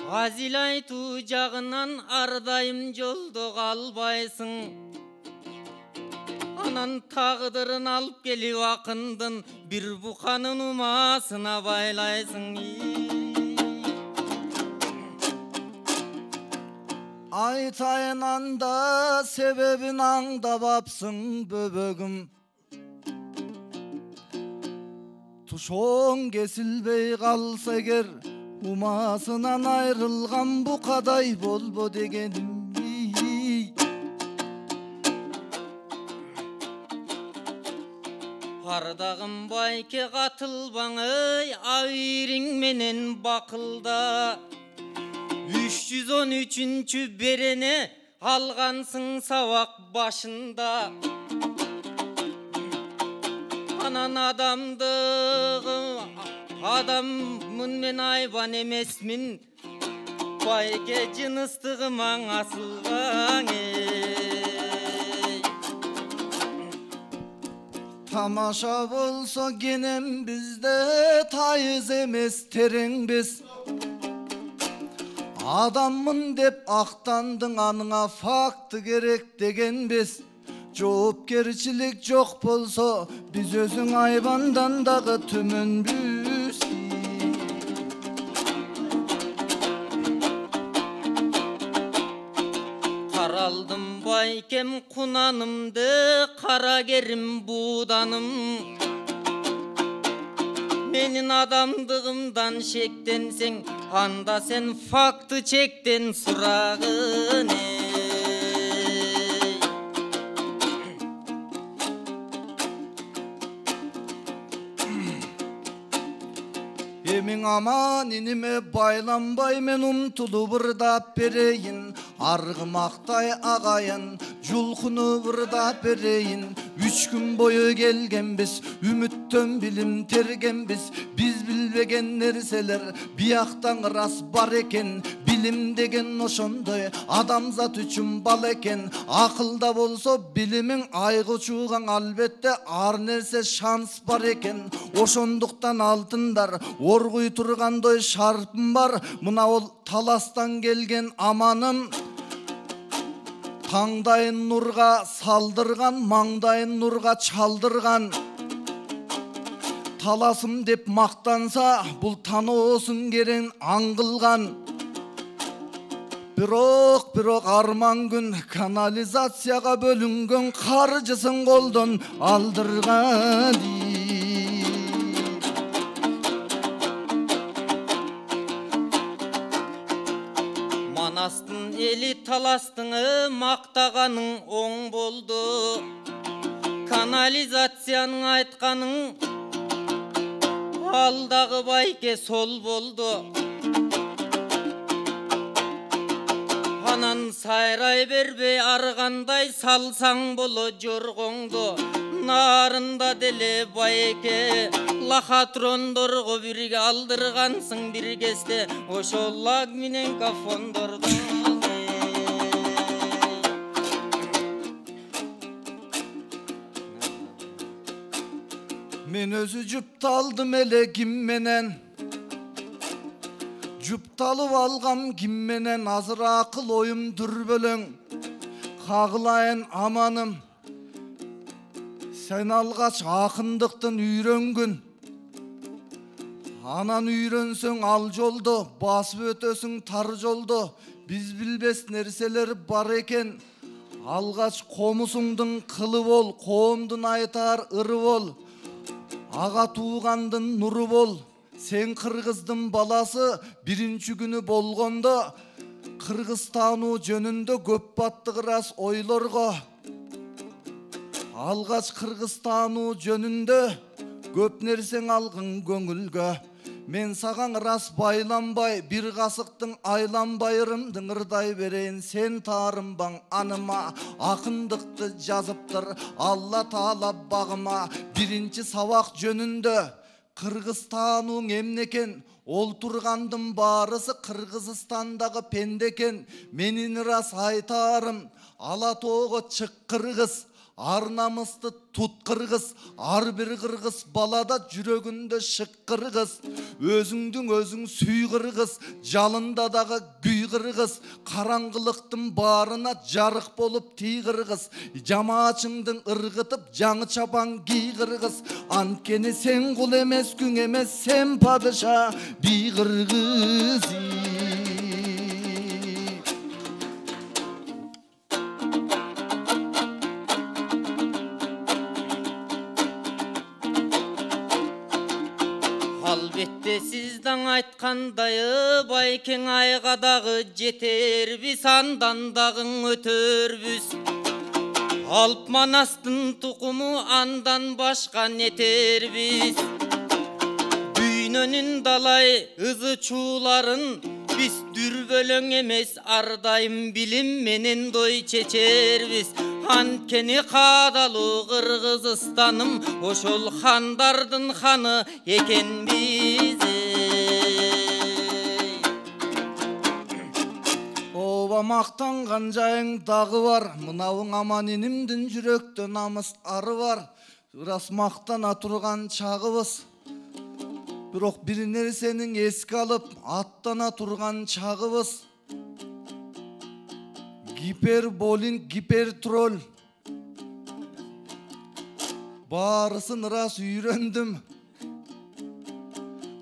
Азил айтуу жагынан ардайым жолдо калбайсың. Анан тагдырын алып келип акындын бир буканын умасына байлайсың. Айтайын анда себебин аңдабапсың бөбөгүм. Тушоң кесилбей калса эгер, умасынан айрылган букадай болбо дегеним. Ардагым байке катылбаң эй, абириң менен бакылда. 313-чү берене алгансың сабак башында. Анан адаммын мен айбан эмесмин, байке жыныстыгымаң асылгаң эй. Тамаша болсо кенем бизде тайыз эмес тереңбиз. Адаммын деп актандың, аныңа факты керек дегенбиз. Жоопкерчилик жок болсо биз өзүң айбандан дагы төмөнбүз. Каралдым байкем кунанымды, карагерим бууданым. Менин адамдыгымдан шектенсең, анда сен факты чектен сурагын эй. Эмиң аман иниме байланбай мен умтулуп ырдап берейин. Аргымактай агайын жулкунуп ырдап берейин. 3 күн бою келгенбиз, үмүттөн билим тергенбиз. Биз билбеген нерселер бияктан рас бар экен. Билим деген ошондой адамзат үчүн бал экен. Акылда болсо билимиң айга учууган, албетте ар нерсе шанс бар экен. Ошондуктан алтындар оргуй тургандой шарпым бар. Мына ол таластан келген аманым. Таңдайын нурга салдырган, маңдайын нурга чалдырган. Таласым деп мактанса, бул таноосун керен аңгылган. Бирок арман күн канализацияга бөлүнгөн каржысын колдон алдырган. Манастын эли таластыңы мактаганың оң болду. Канализациянын айтканың алдагы байке сол болду. Анан сайрай бербей аргандай салсаң боло жоргоңду. Нарында деле байке лохотрондорго бирге алдыргансың бир кезде. Ошол лаг менен кафондорду. Мен өзү жупталдым эле ким менен. Жупталып алгам ким менен, азыр акыл оюм дүрбөлөң. Кагылайын аманым, сен алгач акындыктын үйрөнгүн. Анан үйрөнсөң ал жолдо, басып өтөсүң тар жолдо. Биз билбес нерселер бар экен. Алгач комусуңдун кылы бол, коомдун айтар ыры бол. Ага туугандын нуру бол. Сен кыргыздын баласы, биринчи күнү болгондо Кыргызстануу жөнүндө көп баттык рас ойлорго. Алгач Кыргызстануу жөнүндө көп нерсең алгын көңүлгө. Мен саган рас байланбай, бир касыктың айланбай ырымдың ырдай берейин. Сен таарынбаң аныма, акындыкты жазыптыр Алла Таала багыма. Биринчи сабак жөнүндө Кыргызстануң эмнекен? Ол тургандын баарысы Кыргызстандагы пендекен. Менин рас айтарым, ала тоого чык кыргыз. Ар намысты тут кыргыз, ар бир кыргыз балада жүрөгүндө шык кыргыз. Өзүңдүн өзүң сүй кыргыз, жалында дагы күй кыргыз. Караңгылыктын баарына жарык болуп тий кыргыз. Жамаачыңдын ыргытып жаңы чапан кий кыргыз. Анткени сен кул эмес, күң эмес, сен падыша би кыргыз. Албетте сизден айткандайы байкең айга дагы жетербиз, андан дагы өтөрбүз. Алп манастын тукуму андан башка нетербиз. Бүйнөнүн далай ызы чууларын биз дүрбөлөң эмес, ар дайым билим менен дой чечербиз. Анткени каадалуу Кыргызстаным ошол хандардын ханы экенбиз. Оба мактанган жайың дагы бар, мынауың аман инимдин жүрөктө намыс ары бар. Рас мактана турган чагыбыз, бирок бир нерсенин эске алып аттана турган чагыбыз. Гиперболинг, гипертрол. Баарысын рас үйрөндүм.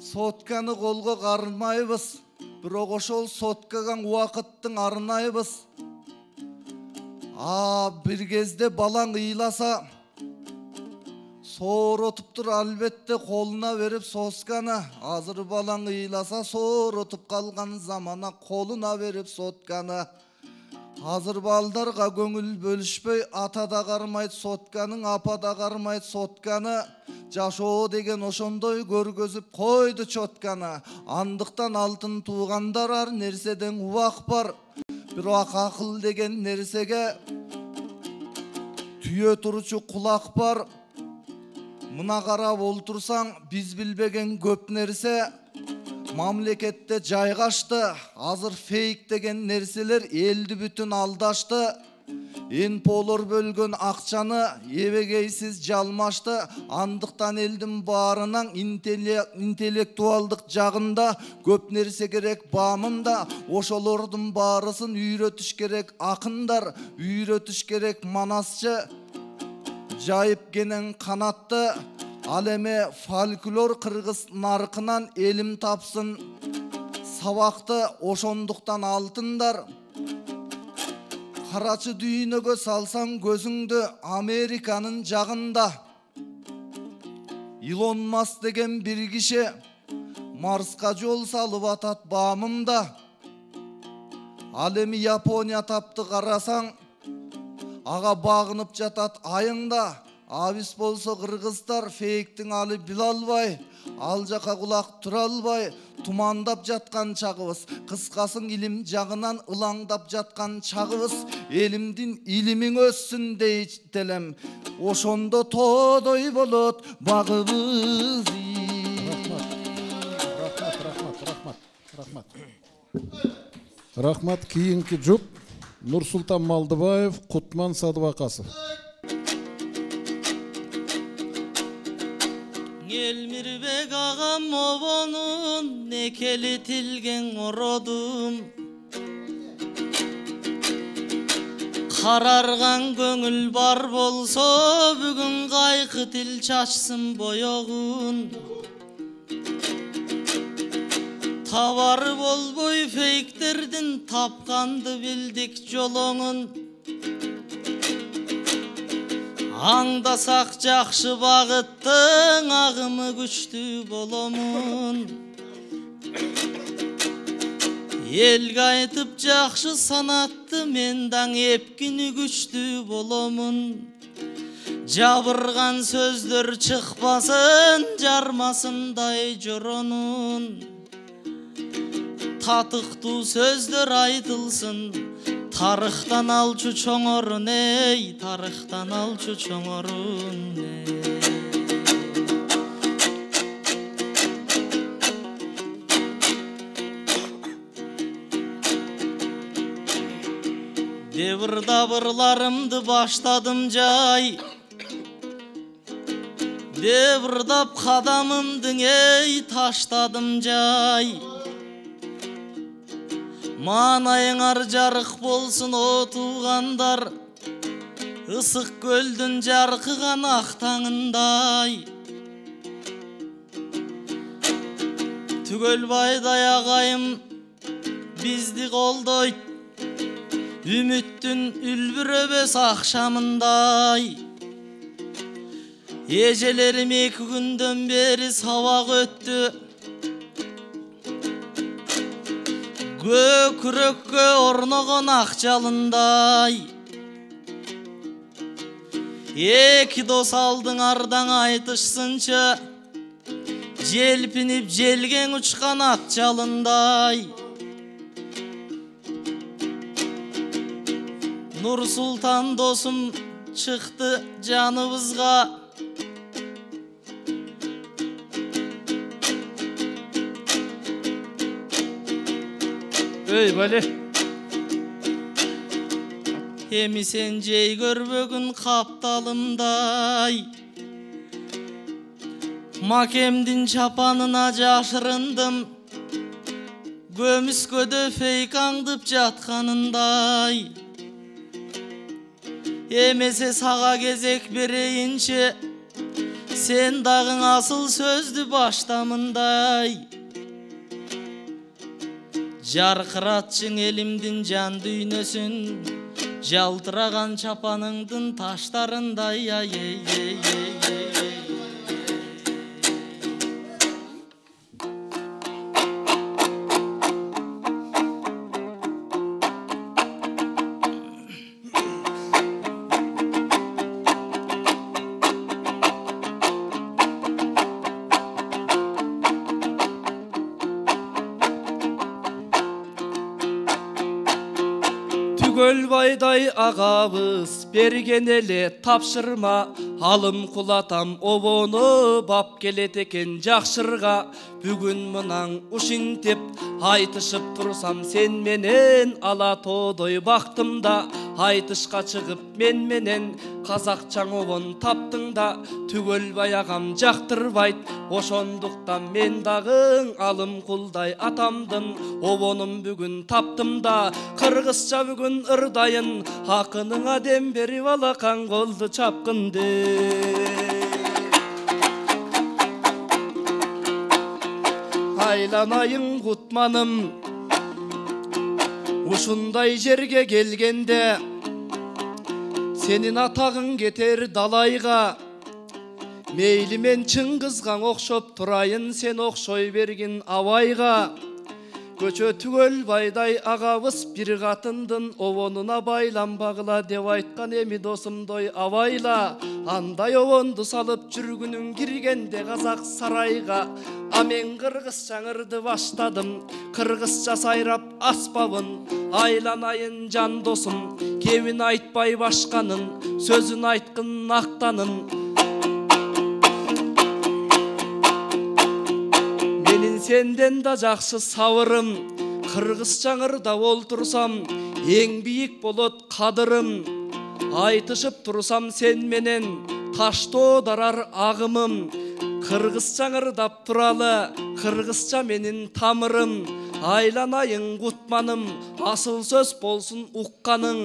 Сотканы колго кармайбыз, бирок ошол соткаган убакыттын арнайбыз. Бир кезде балаң ыйласа, сооротуптур албетте колуна берип сосканы. Азыр балаң ыйласа, сооротуп калган замана колуна берип сотканы. Азыр балдарга көңүл бөлүшпөй, ата да кармайт сотканын, апа да кармайт сотканы. Жашоо деген ошондой көргөзүп койду чотканы. Андыктан алтын туугандар ар нерседен убак бар. Бирок акыл деген нерсеге түйө турчу кулак бар. Мына карап олтурсаң, биз билбеген көп нерсе мамлекетте жайгашты. Азыр фейк деген нерселер элди бүтүн алдашты. Энполор бөлгөн акчаны эбегейсиз жалмашты. Андыктан элдин баарынан интеллектуалдык жагында көп нерсе керек баамында. Ошолордун баарысын үйрөтүш керек акындар, үйрөтүш керек манасчы. Жайып кенен канатты. Ал эме фольклор кыргыз наркынан элим тапсын. Сабакты ошондуктан алтындар. Карачы дүйнөгө салсаң көзүңдү Американын жагында. Илон Маск деген бир киши Марска жол салып атат баамында. Ал эми Япония тапты карасаң, ага багынып жатат айыңда. Абис болсо кыргыздар фейктин алы биле албай, ал жака кулак тура албай, тумандап жаткан чагыбыз. Кыскасын илим жагынан ылаңдап жаткан чагыбыз. Элимдин илимиң өссүн дейт элем, ошондо тоодой болот багыбыз. Рахмат. Кийинки жұп Нурсултан Малдыбаев, Кутман Садыбакасов. Элмирбек агам обонун некелетилген ородум. Карарган көңүл бар болсо бүгүн кайкы тил чачсын боёгун. Хабары болбой фейктердин тапқанды білдік жолоңын. Аңдасақ жақшы бағыттың ағымы күшті боломын. Елге айтып жақшы санатты мендан епкіні күшті боломын. Жабырған сөздер шықпасын, жармасындай жоронун. Татықты сөздер айтылсын, тарихтан алчу чоңорун, ей, тарихтан алчу чоңорун, ей. Девір-дабырларымды баштадым жай, девірдап қадамымдың ей таштадым жай. Манайыңар жарық болсын отуғандар, ысық көлдің жарқыған ақтаңындай. Түгел байдай ағайым бізді қолдойд, үміттің үлбірөбес ақшамындай. Ежелерім 2 күнден бері сабақ өтті, көкірекке орнаған ақжалындай. 2 дос алдың ардан айтышсыншы, желпініп желген ұшқан ат жалындай. Нұр Сұлтан досым шықты жаныбызға, Ey бәле. Еми сен жей көрбөгін қапталымдай. Макемдин чапанына жашырындым, көміскөді фейк аңдып жатқанындай. Емесе саға кезек берейінші, сен дағың асыл сөзді баштамындай. Жарқыратшың елімдің жан дүйнөсін, жалтыраған чапаныңдың таштарындай. Гөлбайдай ағабыз берген еле тапшырма, алым құлатам обоны бап келет екен жақшырға. Бүгін мұнаң ұшынтеп айтышып тұрсам сен менен, ала тодой бақтымда айтышқа шығып мен менен, қазақчаң обон таптың да түгелбай ағам жақтырбайд. Ошондуктан мен дағың алым құлдай атамдым, обоным бүгін таптым да қырғызша бүгін ырдайын, ақыныңа дем беріп алақан қолды чапқынды. Айланайын құтманым, ушундай жерге келгенде сенин атағың кетер далайға. Мейлі мен Чыңгызған оқшоп тұрайын, сен оқшой бергін авайға. Көчө Түгөлбайдай ағабыз бір қатындың обонуна байланбағыла деп айтқан еми досымдой авайла. Андай обонду салып жүргүнүң киргенде қазақ сарайға. А мен қырғыз жаңырды баштадым, қырғызша сайрап аспабын. Айланайын жан досым, кебін айтпай башқанын, сөзін айтқын ақтанын. Менің сенден да жақсы сауырым, қырғыз жаңырда олтырсам, ең биік болот қадырым. Айтышып тұрсам сен менен, ташто дарар ағымым. Қырғыз жаңырдап туралы, қырғызша менің тамырым. Айланайын құтманым, асыл сөз болсын ұққаның.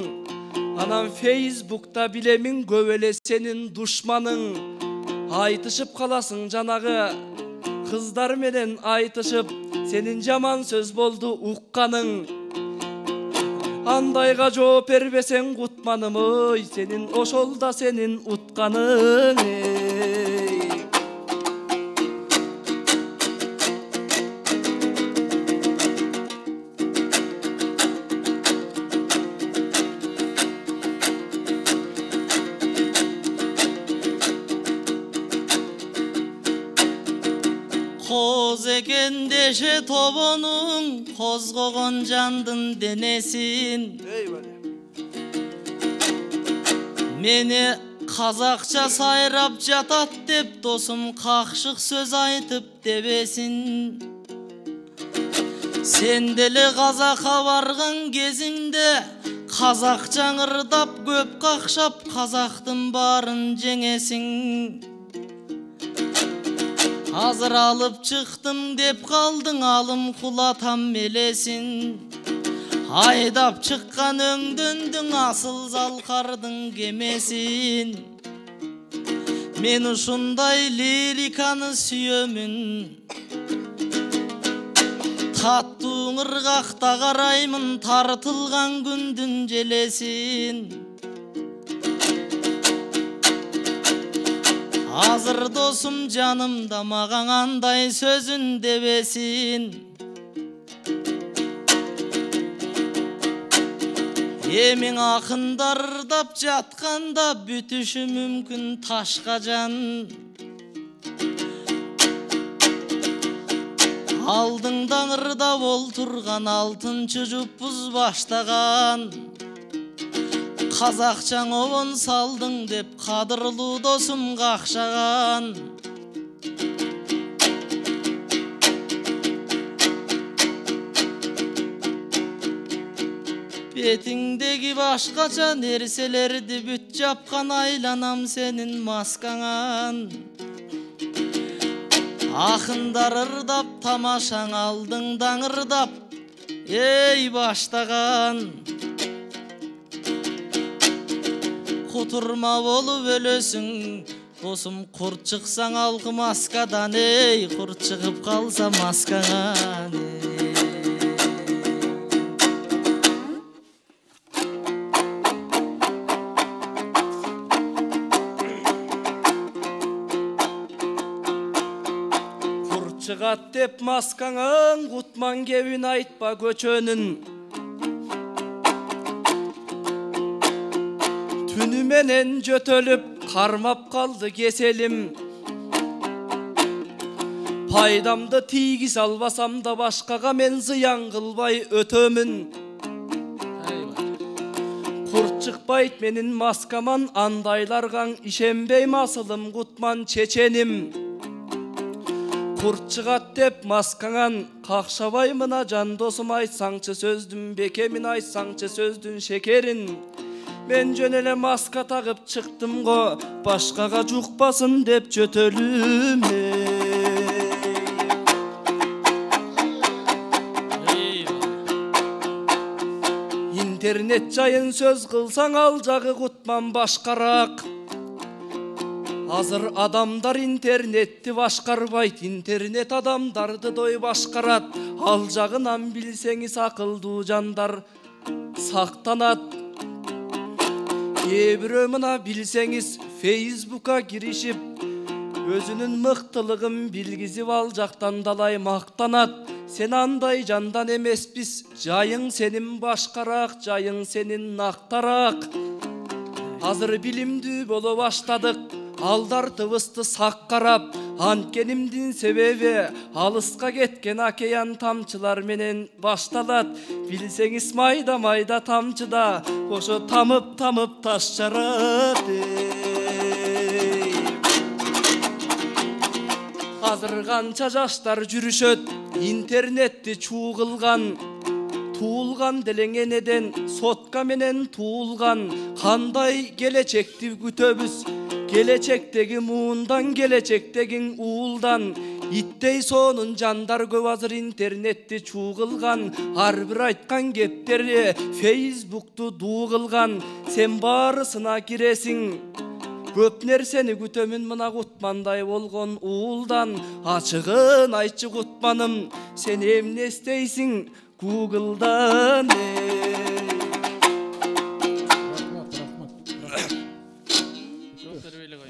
Анам Фейсбукта билемін көбеле сенің душманың. Айтышып қаласың жанағы, қыздар менен айтышып, Senin жаман сөз болды ұққаның. Андайға жооп бербесең кутманым ой, сенин ошол да сенин утканың. Коз экен деше тобонуң, козгогон жандын денесин. Мени казакча сайрап жатат деп досум какшык сөз айтып дебесин. Сен деле казакка барган кезиңде казакчаң ырдап көп какшап казактын баарын жеңесиң. Азыр алып чыктым деп калдың, алым кулатам мелесин. Айдап чыккан өңдөндүң асыл залкардын кемесин. Мен ушундай лириканы сүйөмүн. Таттуу ыргакта караймын тартылган күндүн желесин. Азыр досум жанымда мага кандай сөзүн дебесин. Эмиң акындар ырдап жатканда бүтүшү мүмкүн ташка жан. Алдыңдан ырдап олтурган алтынчы жуппуз баштаган. Казакчаң обон салдың деп кадырлуу досум какшаган. Бетиңдеги башкача нерселерди бүт жапкан, айланам сенин маскаңан. Акындар ырдап тамашаң алдыңдан ырдап эй баштаган. Кутурма болуп өлөсүң досум, курт чыксаң алгы маскадан. Эй курт чыгып калса маскаңан. Курт чыгат деп маскаңан, кутман кебин айтпа көчөнүн. Түнү менен жөтөлүп кармап калды кеселим. Пайдамды тийгиз албасам да башкага мен зыян кылбай өтөмүн. Курт чыкпайт менин маскаман, андайларгаң ишенбейм асылым кутман чеченим. Курт чыгат деп маскаңан, какшабай мына жан досум, айтсаңчы сөздүн бекемин, айтсаңчы сөздүн шекерин. Мен жөн эле маска тагып чыктым го, башкага жукпасын деп жөтөлүм. Интернет жайын сөз кылсаң ал жагы кутман башкараак. Азыр адамдар интернетти башкарбайт, интернет адамдарды дой башкарат. Ал жагынан билсеңиз акылдуу жандар сактанат. Бирөө мына билсеңиз Фейсбукка киришип, өзүнүн мыктылыгын билгизип ал жактан далай мактанат. Сен андай жандан эмеспиз, жайың сенин башкараак, жайың сенин нактараак. Азыр билимдүү боло баштадык, алдартыбызды сак карап. Анткенимдин себеби алыска кеткен океан тамчылар менен башталат. Билсеңиз майда майда тамчыда ошо тамып таш жарат. Азыр канча жаштар жүрүшөт, интернетти чуугылган. Туулган делең энеден сотка менен туулган. Кандай келечекти күтөбүз? Келечектеги муундан, келечектеги уулдан. Иттей сонун жандар көп азыр интернетти чуугылган. Ар бир айткан кептери Фейсбукту дуугылган. Сен баарысына киресиң, Көп нерсени күтөмүн мына кутмандай болгон уулдан. Ачыгын айтчы кутманым, сен эмне истейсиң Google'дан?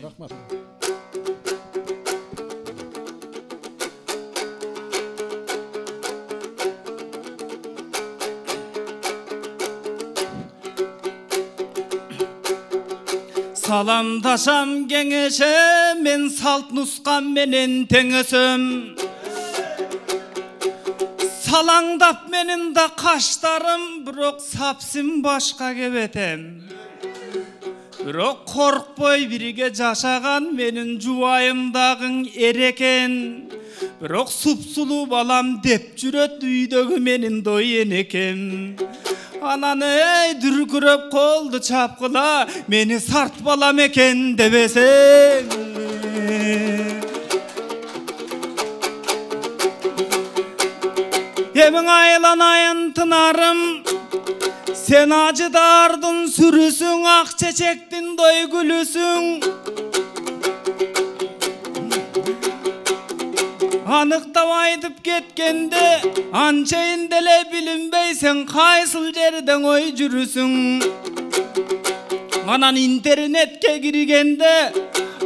Рахмат. Salamdaşam kengişe, men salt nuskam menen tengsöm. Salangdap menin da kaşlarım, birok sapsim başka gebetem. Birok korkboy birge jaşagan menin juwayımdagın ereken. Birok supsulu balam dep jüröt üydögü menin doy enekem. Ananı dürküröp koldu çapkıla, meni sart balam eken debesem. Emin aylanayın tınarım, sen acıdardın sürüsün, ak çeçektin doy gülüsün. Anıktap aytıp ketkende, ançayın dele bilinbeysen kaysıl jerden oy jürüsün. Anan internetke girgende,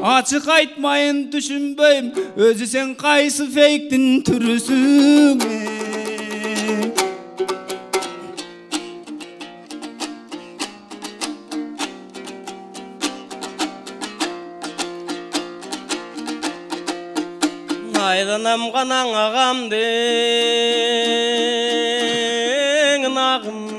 açık aytmayın düşünbeyim, özü sen kaysı feyktin türüsün. Aylanam kanan ağam den ağım.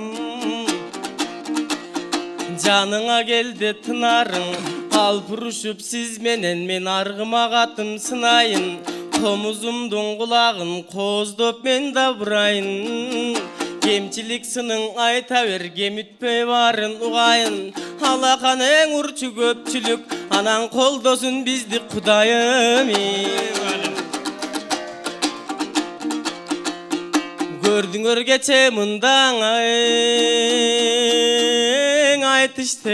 Canına geldi tınarın, alpuruşup siz menen men argıma katım sınayın. Tomuzumdun kulağın kozdop men da burayın. Kemçilik sının ayta ver, gemütpey varın uğayın. Alakanın urçu köpçülük, anan koldosun bizdi kudayım. Gördüңөр geçe mından aytıştı.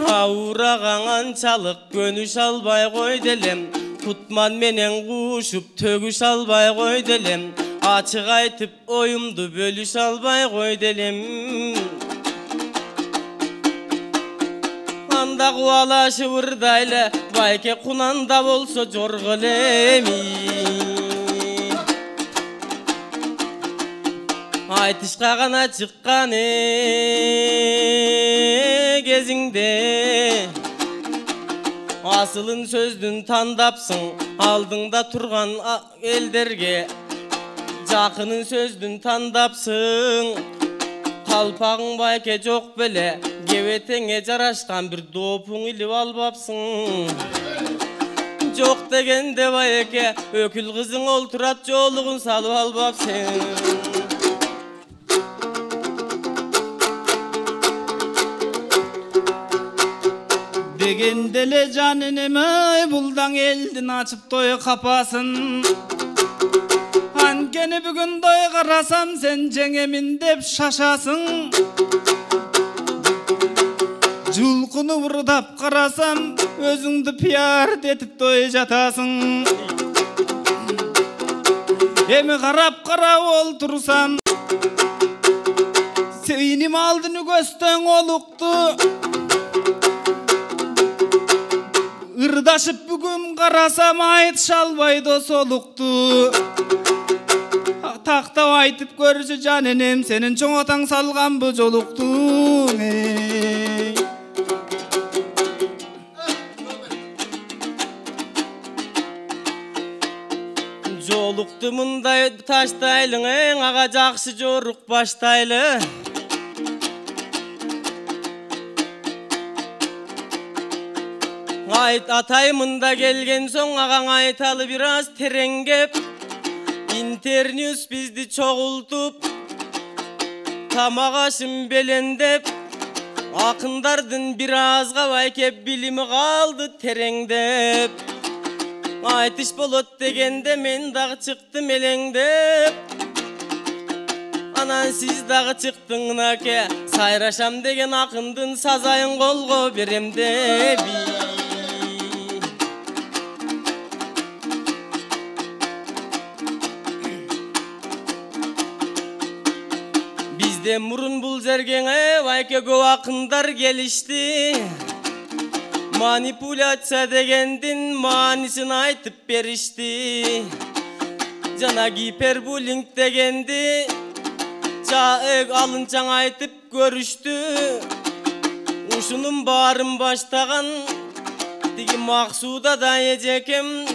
Aurağan ançalık gönüş albay koy delem. Kutman menen kuşup tögüş albay koy delem. Açık aytıp oyumdu bölüş albay koy delem. Anda kualaşı vırdayla, bayke kunanda bolsa jorgolemi. Aytışqa gana çıqqan gezingde. Asılın sözdün tandapsın, aldыңda turgan elderge. Jakının sözdün tandapsın, kalpağın bayke jok bele. Gebetenge jaraşkan bir dopun ilip albapsın. Jok degende bayke, ökül kızın olturat joluğun salıp albapsın. Degendele canınımı buldan eldin açıp doy kapasın. Ankeni bugün doy karasam sen cengemin dep şaşasın. Julkunu vurdap karasam özüңdü piyar detip doy jatasın. Emi karap kara oltursam sevinim aldını gösten oluktu. Irdaşıp bugün karasam ayt şalbaydo soluktu. Taktap aytıp görüşü caninem, senin çoğ otaң salgan bu joluktu. Joluktu mınday taştaylın, ağa jakşı joruk baştaylı. Ayt atayımında gelgen son ağaң aytalı biraz terengep. İnternews bizdi çoğultup, tamak aşım belendep. Akındardın birazga baykep bilimi kaldı terengdep. Aytış bolot degende men dag çıktım elengdep. Анан сиз дагы чыктың наке, сайрашам деген акындын сазайын колго берем деби. Бізден мурун бул жергене байке көп акындар келишти. Манипуляция дегендин маанисин айтып беришти. Жана гипербуллинг дегенди жаык алынчаң айтып көрүштү. Ушунун баарын баштаган тиги Максуда да эжекемдин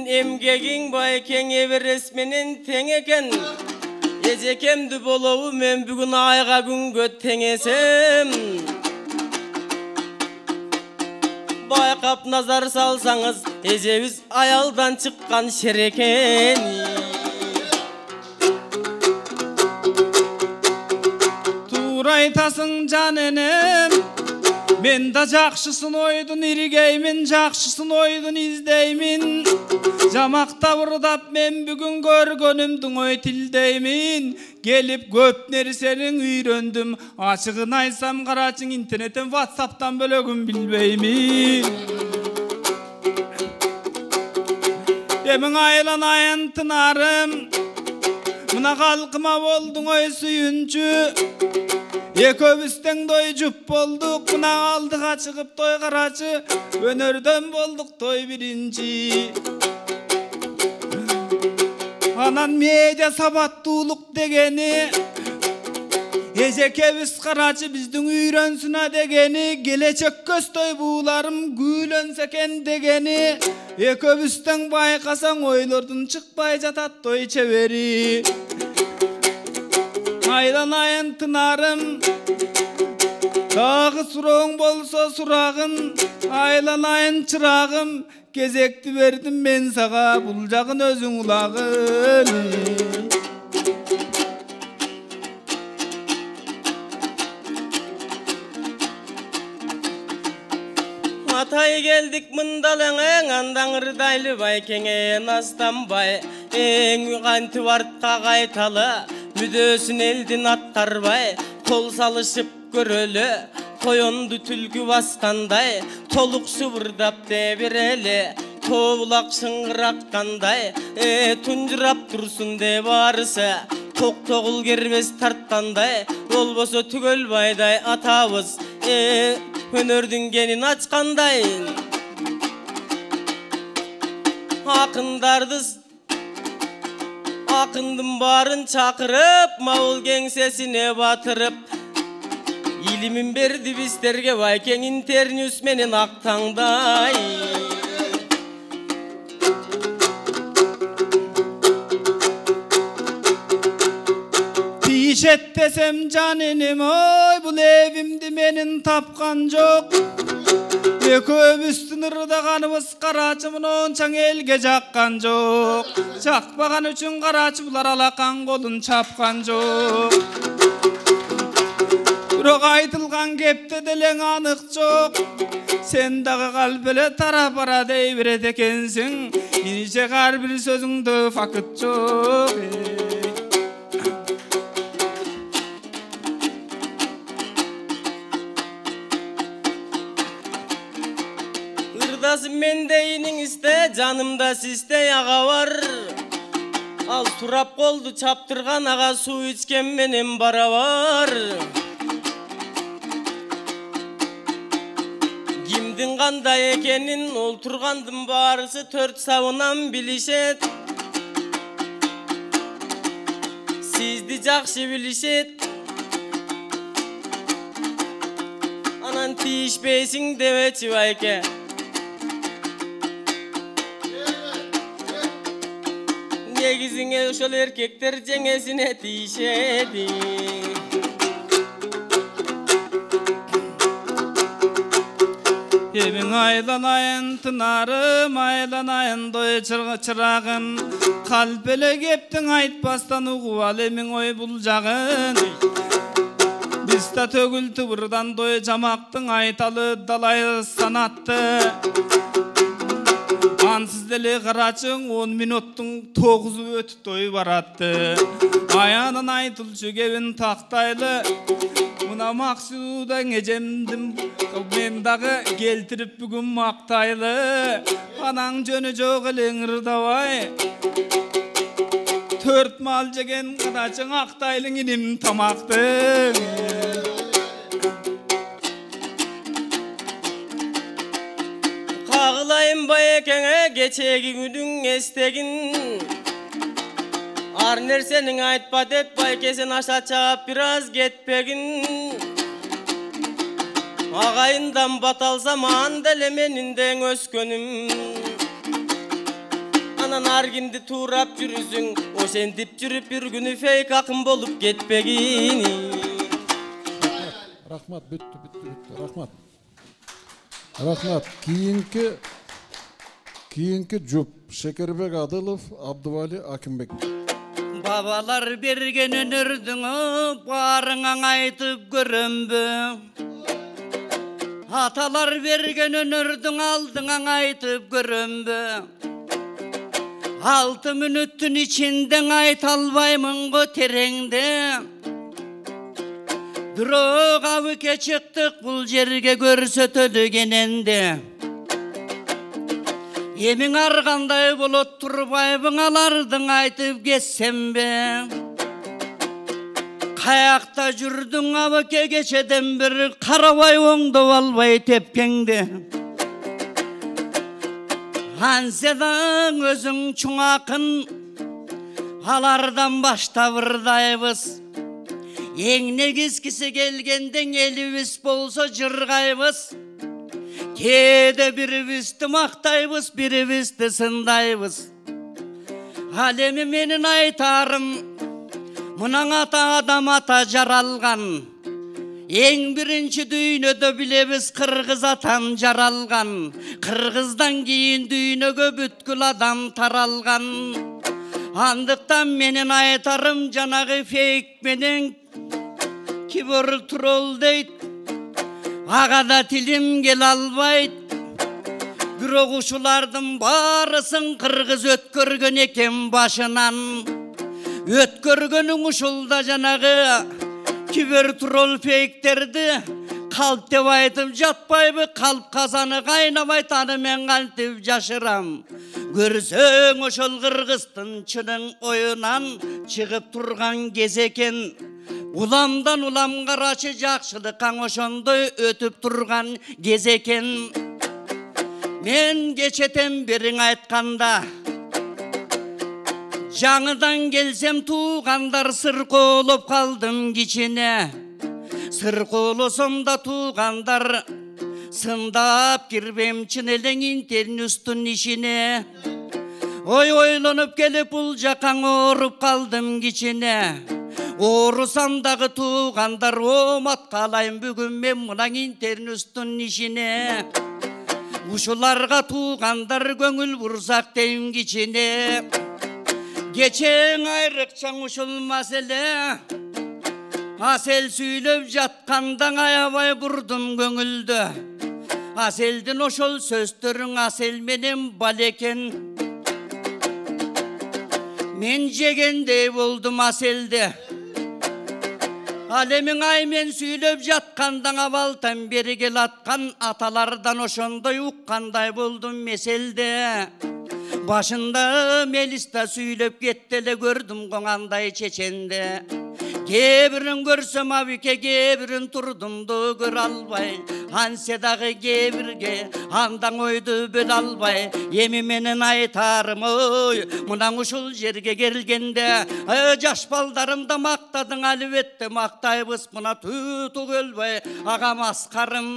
эмгегиң байкең Эверест менен тең экен. Эжекемди болобу мен бүгүн айга күнгө теңесем. Байкап назар салсаңыз, эжебиз аялдан чыккан шерекен. Туура айтасың жаненем, мен да жакшысын ойдун иригеймин, жакшысын ойдун издеймин. Жамакта бурдап мен бүгүн көргөнүмдүн ой тилдеймин. Келип көп нерсенин үйрөндүм. Ачыгын айтсам карачың интернеттен, WhatsApp'тан бөлөгүн билбеймин. Эмиң айланайын тынарым, мына калкыма болдуң ой сүйүнчү. Экөөбүз той жуп болдук, мына алдыга чыгып той карачы. Өнөрдөн болдук той биринчи. Анан медиа сабаттуулук дегени, эжекебиз карачы биздин үйрөнсүнө дегени, келечек көздөй бууларым күүлөнсө экен дегени. Экөөбүздөн байкасаң ойлордун чыкпай жатат той чебери. Айланайын тынарым, дагы сурооң болсо сурагын, айланайын чырагым, кезекти бердим мен сага, бул жагын өзүң улагын. Атай келдик мындалаңең, андан ырдайлы байкеңе настанбай. Эң кантип артка кайталы, мүдөсүн элдин аттарбай. Кол салышып көрөлү, коёнду түлкү баскандай. Толук шыбырдап дебирели, тобулак шыңгыраккандай. Тунжурап турсун деп арысы, токтогул кербес тарткандай. Болбосо түгөл байдай атабыз, өнөрдүн кенин ачкандай. Акындын барын чакырып, мабыл кеңсесине батырып. Илимин берди бизтерге байкең интерньюс менен актаңдай. Тиишет десем жаненем, ой бул эбимди менин тапкан жок. Экөөбүздүн ырдаганыбыз карачы мынончаң элге жаккан жок. Жакпаган үчүн карачы булар алакан колун чапкан жок. Бирок айтылган кепте делең анык жок. Сен дагы калп эле тарап бара дей берет экенсиң. Биринчи ар бир сөзүңдө факт жок. Мен дейиниңизде, жанымда сизде ага бар. Ал турап колду чаптырган ага суу ичкен менен барабар. Кимдин кандай экенин ол тургандын баарысы төрт сабынан билишет. Сизди жакшы билишет. Анан тийишпейсиң дебечи байке. Негизиңе ошол эркектер жеңесине тийишеди. Эмиң айланайын тынарым, айланайын той чырагым. Калп эле кептиң айтпастан угуп ал эмиң ой бул жагын. Биз да төгүл тыбырдан той жамактың айталы далай санатты. Ансыз деле карачың 10 минуттың 9 өтүп той баратты. аянын айтылчу кебин тактайлы мына максудан эжемдим мен дагы келтирип бүгүн мактайлы анаң жөнү жок элең ырдабай 4 мал жеген кадачың актайлың иним тамактың кагылайын байекеңе кечеги күнүң эстегин ар нерсенің айтпа деп байкесен аша чаап бир аз кетпегин агайындан бат алсам анда эле менин дең өскөнүм анан ар кимди туурап жүрүсүң ошентип жүрүп бир күнү фейк акын болуп кетпегин рахмат бүттү рахмат кийинки жұп Шекербек Адылов, Абдывали Акимбек. Бабалар берген өнөрдүңө барыңаң айтып көрөмбү аталар берген өнөрдүң алдыңаң айтып көрөмбү 6 мүнөттүн ичинде айта албаймын го тереңде бирок абыке чыктык бул жерге көрсөтөлү кененде эмиң ар кандай болот турбайбың алардың айтып кетсембе каякта жүрдүң абыке кечеден бир карабай оңдоп албай тепкеңде анседаң өзүң чуң акын алардан баштап ырдайбыз эң негизгиси келгенден элибиз болсо жыргайбыз кээде бирибизди мактайбыз бирибизди сындайбыз ал эми менин айтарым мунаң ата адам ата жаралган эң биринчи дүйнөдө билебиз кыргыз атам жаралган кыргыздан кийин дүйнөгө бүткүл адам таралган андыктан менин айтарым жанагы фейк менен кибор тролл дейт агада тилим келе албайт бирок ушулардын баарысын кыргыз өткөргөн экен башынан өткөргөнүң ушулда жанагы кибер тролл фейктерди калп деп айтып жатпайбы калп казаны кайнабайт аны мен кантип жашырам көрсөң ошол кыргыздын чынын оюнан чыгып турган кез экен уламдан улам карачы жакшылыкаң ошондой өтүп турган кез экен мен кечетен бириң айтканда жаңыдан келсем туугандар сыркоолоп калдым кичине сыркоолосом да туугандар сындап кирбем чын элең интернюстун ишине ой ойлонуп келип бул жакаң ооруп калдым кичине оорусам дагы туугандар оомат каалайм бүгүн мен мунаң интернюстун ишине ушуларга туугандар көңүл бурсак дейм кичине кечең айрыкчаң ушул маселе асел сүйлөп жаткандан аябай бурдум көңүлдү аселдин ошол сөздөрүң асел менен балекен мен жегендей болдум аселди ал эмиң ай мен сүйлөп жаткандан абалдан бери келаткан аталардан ошондой уккандай болдум меселде башында мелиста сүйлөп кетти эле көрдүм коңандай чеченде кээ бирин көрсөм абике кээ бирин турдумду көрө албай ансе дагы кээ бирге андан ойду бөлө албай эми менин айтарым ой мунаң ушул жерге келгенде жаш балдарымды мактадың албетте мактайбыз мына түтү көлбөй агам аскарым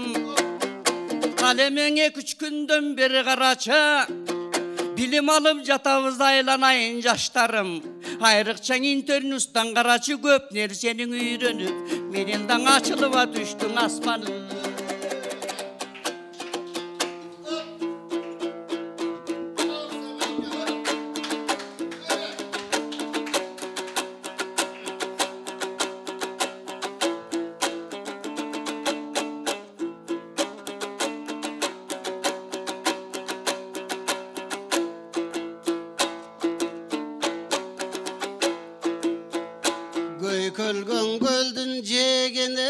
ал эми 2-3 күндөн бери карачы билим алып жатабыз айланайын жаштарым айрыкча интернюстан карачы көп нерсенин үйрөнүп менин даң ачылып түштүң асманым көйкөлгөн көлдүн жегени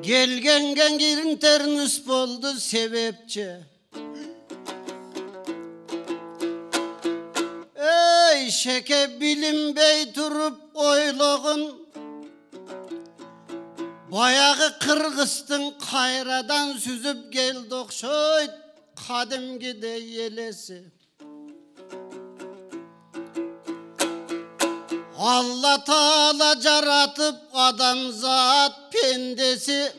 келгенген киринтернүс болду себепчи. Ey şeke bilinbey turup oylogun bayağı Kırgız'tın kayradan süzüp geldi okşoyt kadimgi de yelesi. Allah Teala jaratıp adamzat pendesi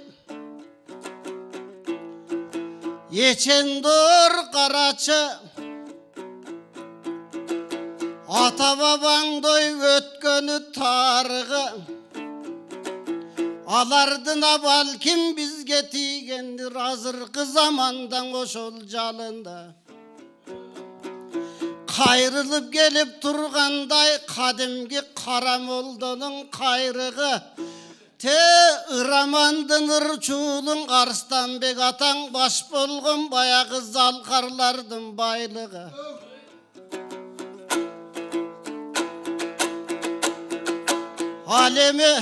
Yeçendur karaçı ata babandoy ötkönü tarığı alardına balkim bizge tiygendir azırkı zamandan oşol jalında. Kayrılıp gelip turganday kadimgi Karamoldo'nun kayrığı te ıramandın ırçuğulun Arslanbek atan baş bolgun bayağı zalkarlardın baylığı. Alemi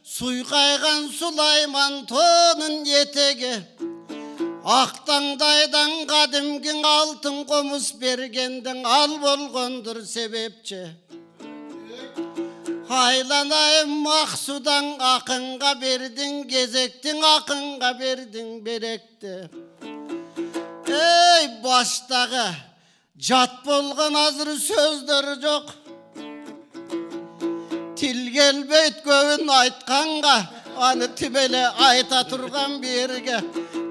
suykaygan Sulayman tonun yetegi Aktangdaydan kadimgin altın komus bergendin al bolgondur sebepçi. Haylanayım maksudan akınga berdin gezektin akınga berdin berekti. Ey baştağı jat bolgan hazır sözdür jok. Til gelbeyt kövün aytkanга anı tibele ayta turgan birge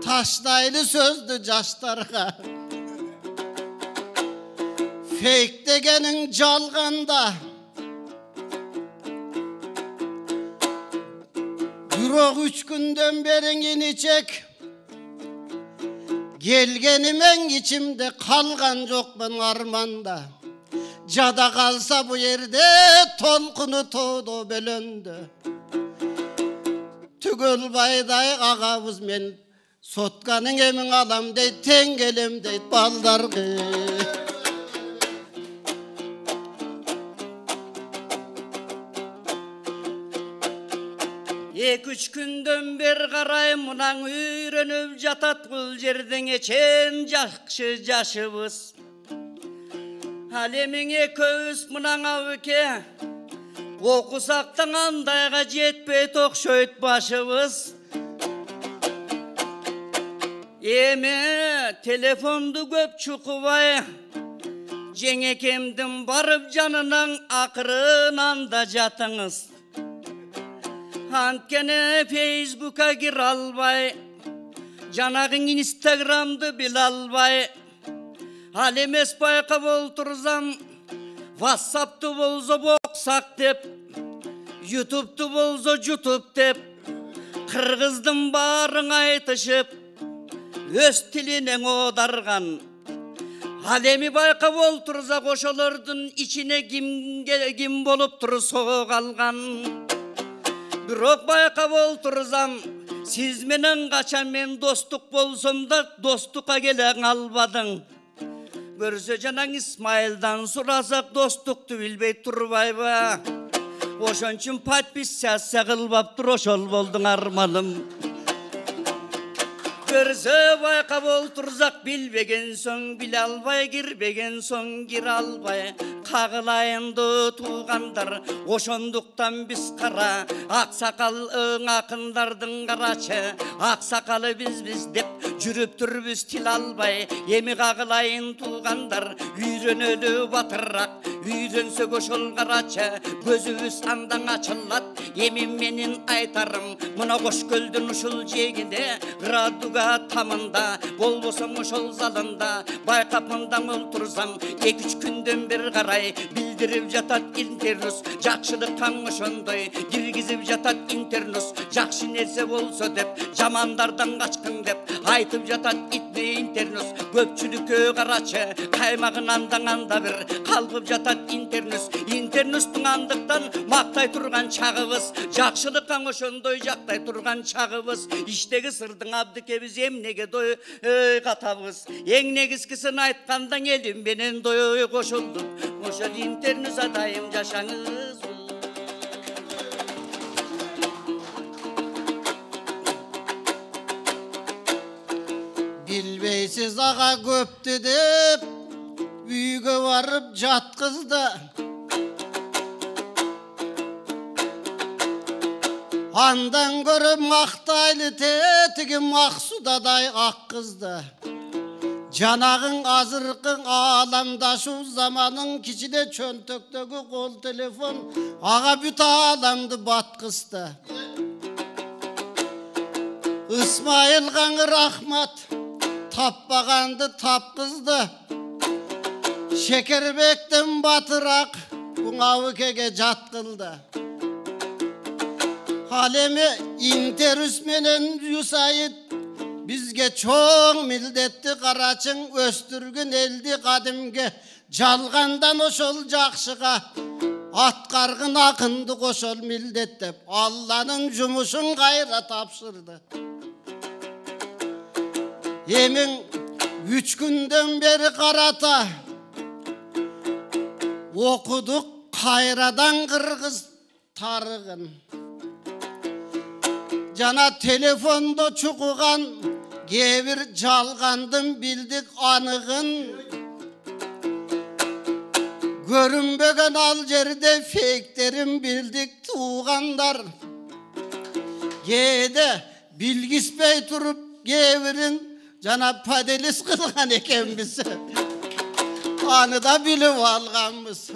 taşdaylı sözdü jaştarga. Feyk degenin jalganda Bürok 3 günden beringini çek gelgenimen içimde kalgan jokmun armanda. Jada kalsa bu yerde tolkunu todo bölöndü. Tügül bayday ağabız men sotkanın emin alam deyt tengelem deyt baldargı. 2-3 günden bir karayım munan üyrenüp jatat kul jerden eçen jakşı jaşыбыз. Alemine köz munan avike okusaktan andayga jetpey tokşoyt başыбыз. Eme telefondu köp çukubay Jengekemdin barıp janının akırınan da jatыңыз. Antkene Facebook'a gir albay Janagın Instagram'dı bil albay Alemes bayka bolturzam WhatsApp'ты bolzo boksak dep YouTube'tu bolzo YouTube dep Kırgızdın barın aytışıp öz tiline odargan Alemi bayka bolturza koşolordun içine kim bolup turu soğalgan Bürok bayka bolturzam siz menen kaçan men dostuk bolsam da dostukka gelen albadıng. Görse janang İsmail'dan surasak dostuktu bilbey turbayba. Oşonçun подписаться kılbaptır oşol boldun armalım. Görse bayka bolturzak bilbegen son bil albay girbegen son gir albay. Kağılayındı tuğandar oşonduktan biz kara aksakal akındardın karaçı aksakalı biz dep jürüp türbüz til albay emi kağılayın tuğandar üyrenölü batırrak üyrense koşol karaçı gözübüz andan açıllat emin menin aytarım mına koş göldün uşul jeginde raduga tamında bolbosam uşol zalında baykapımdan oltursam 2-3 günden bir karay bildirip jatat internus jakşılık tanışondoy girgizip jatat internus jakşı nerse bolsa dep jamandardan kaçkın dep aytıp jatat itne internus köpçülükö karaçı kaymagın andan anda bir kalkıp jatat internustun andыкtan maktay turgan çağыбыз jakşılık tanışondoy jaktay turgan çağыбыз iştegi sırdın abdikebиз emnege doy katabız eң негизгисин aytkandan elim menen doy koşulduk ошол интерни сатайым жашаңыз. Bilbeysiz ağa köptü деп үйгө барып жаткызды. Андан көріп мақтайлы тетігі мақсудадай аққызды. Жанағың азырқың аламдашу заманын кичиде чөнтөктөгү қол телефон аға бүт аламды батқызды. Исмайыл рахмат таппағанды тапқызды. Шекербектен батырақ бұңавыкеге жатқылды. Haleme interüs menen Yusayit bizge çoğ mildetти қарачың өстүргүн элди кадимге жалгандан ошол жакшыга аткаргын акынды кошол милдеттеп Алланын жумушун кайра тапшырды. Эмиң 3 күндөн бери карата окудук кайрадан кыргыз тарыгын. Jana telefonda çukugan gevir жалгандын bildik anıgın. Görünbegen al jerde fekterim bildik tuğandar. Gede bilgispey turup gevirin jana padelis kılgan ekenmiz. Anıda bilip alganmız.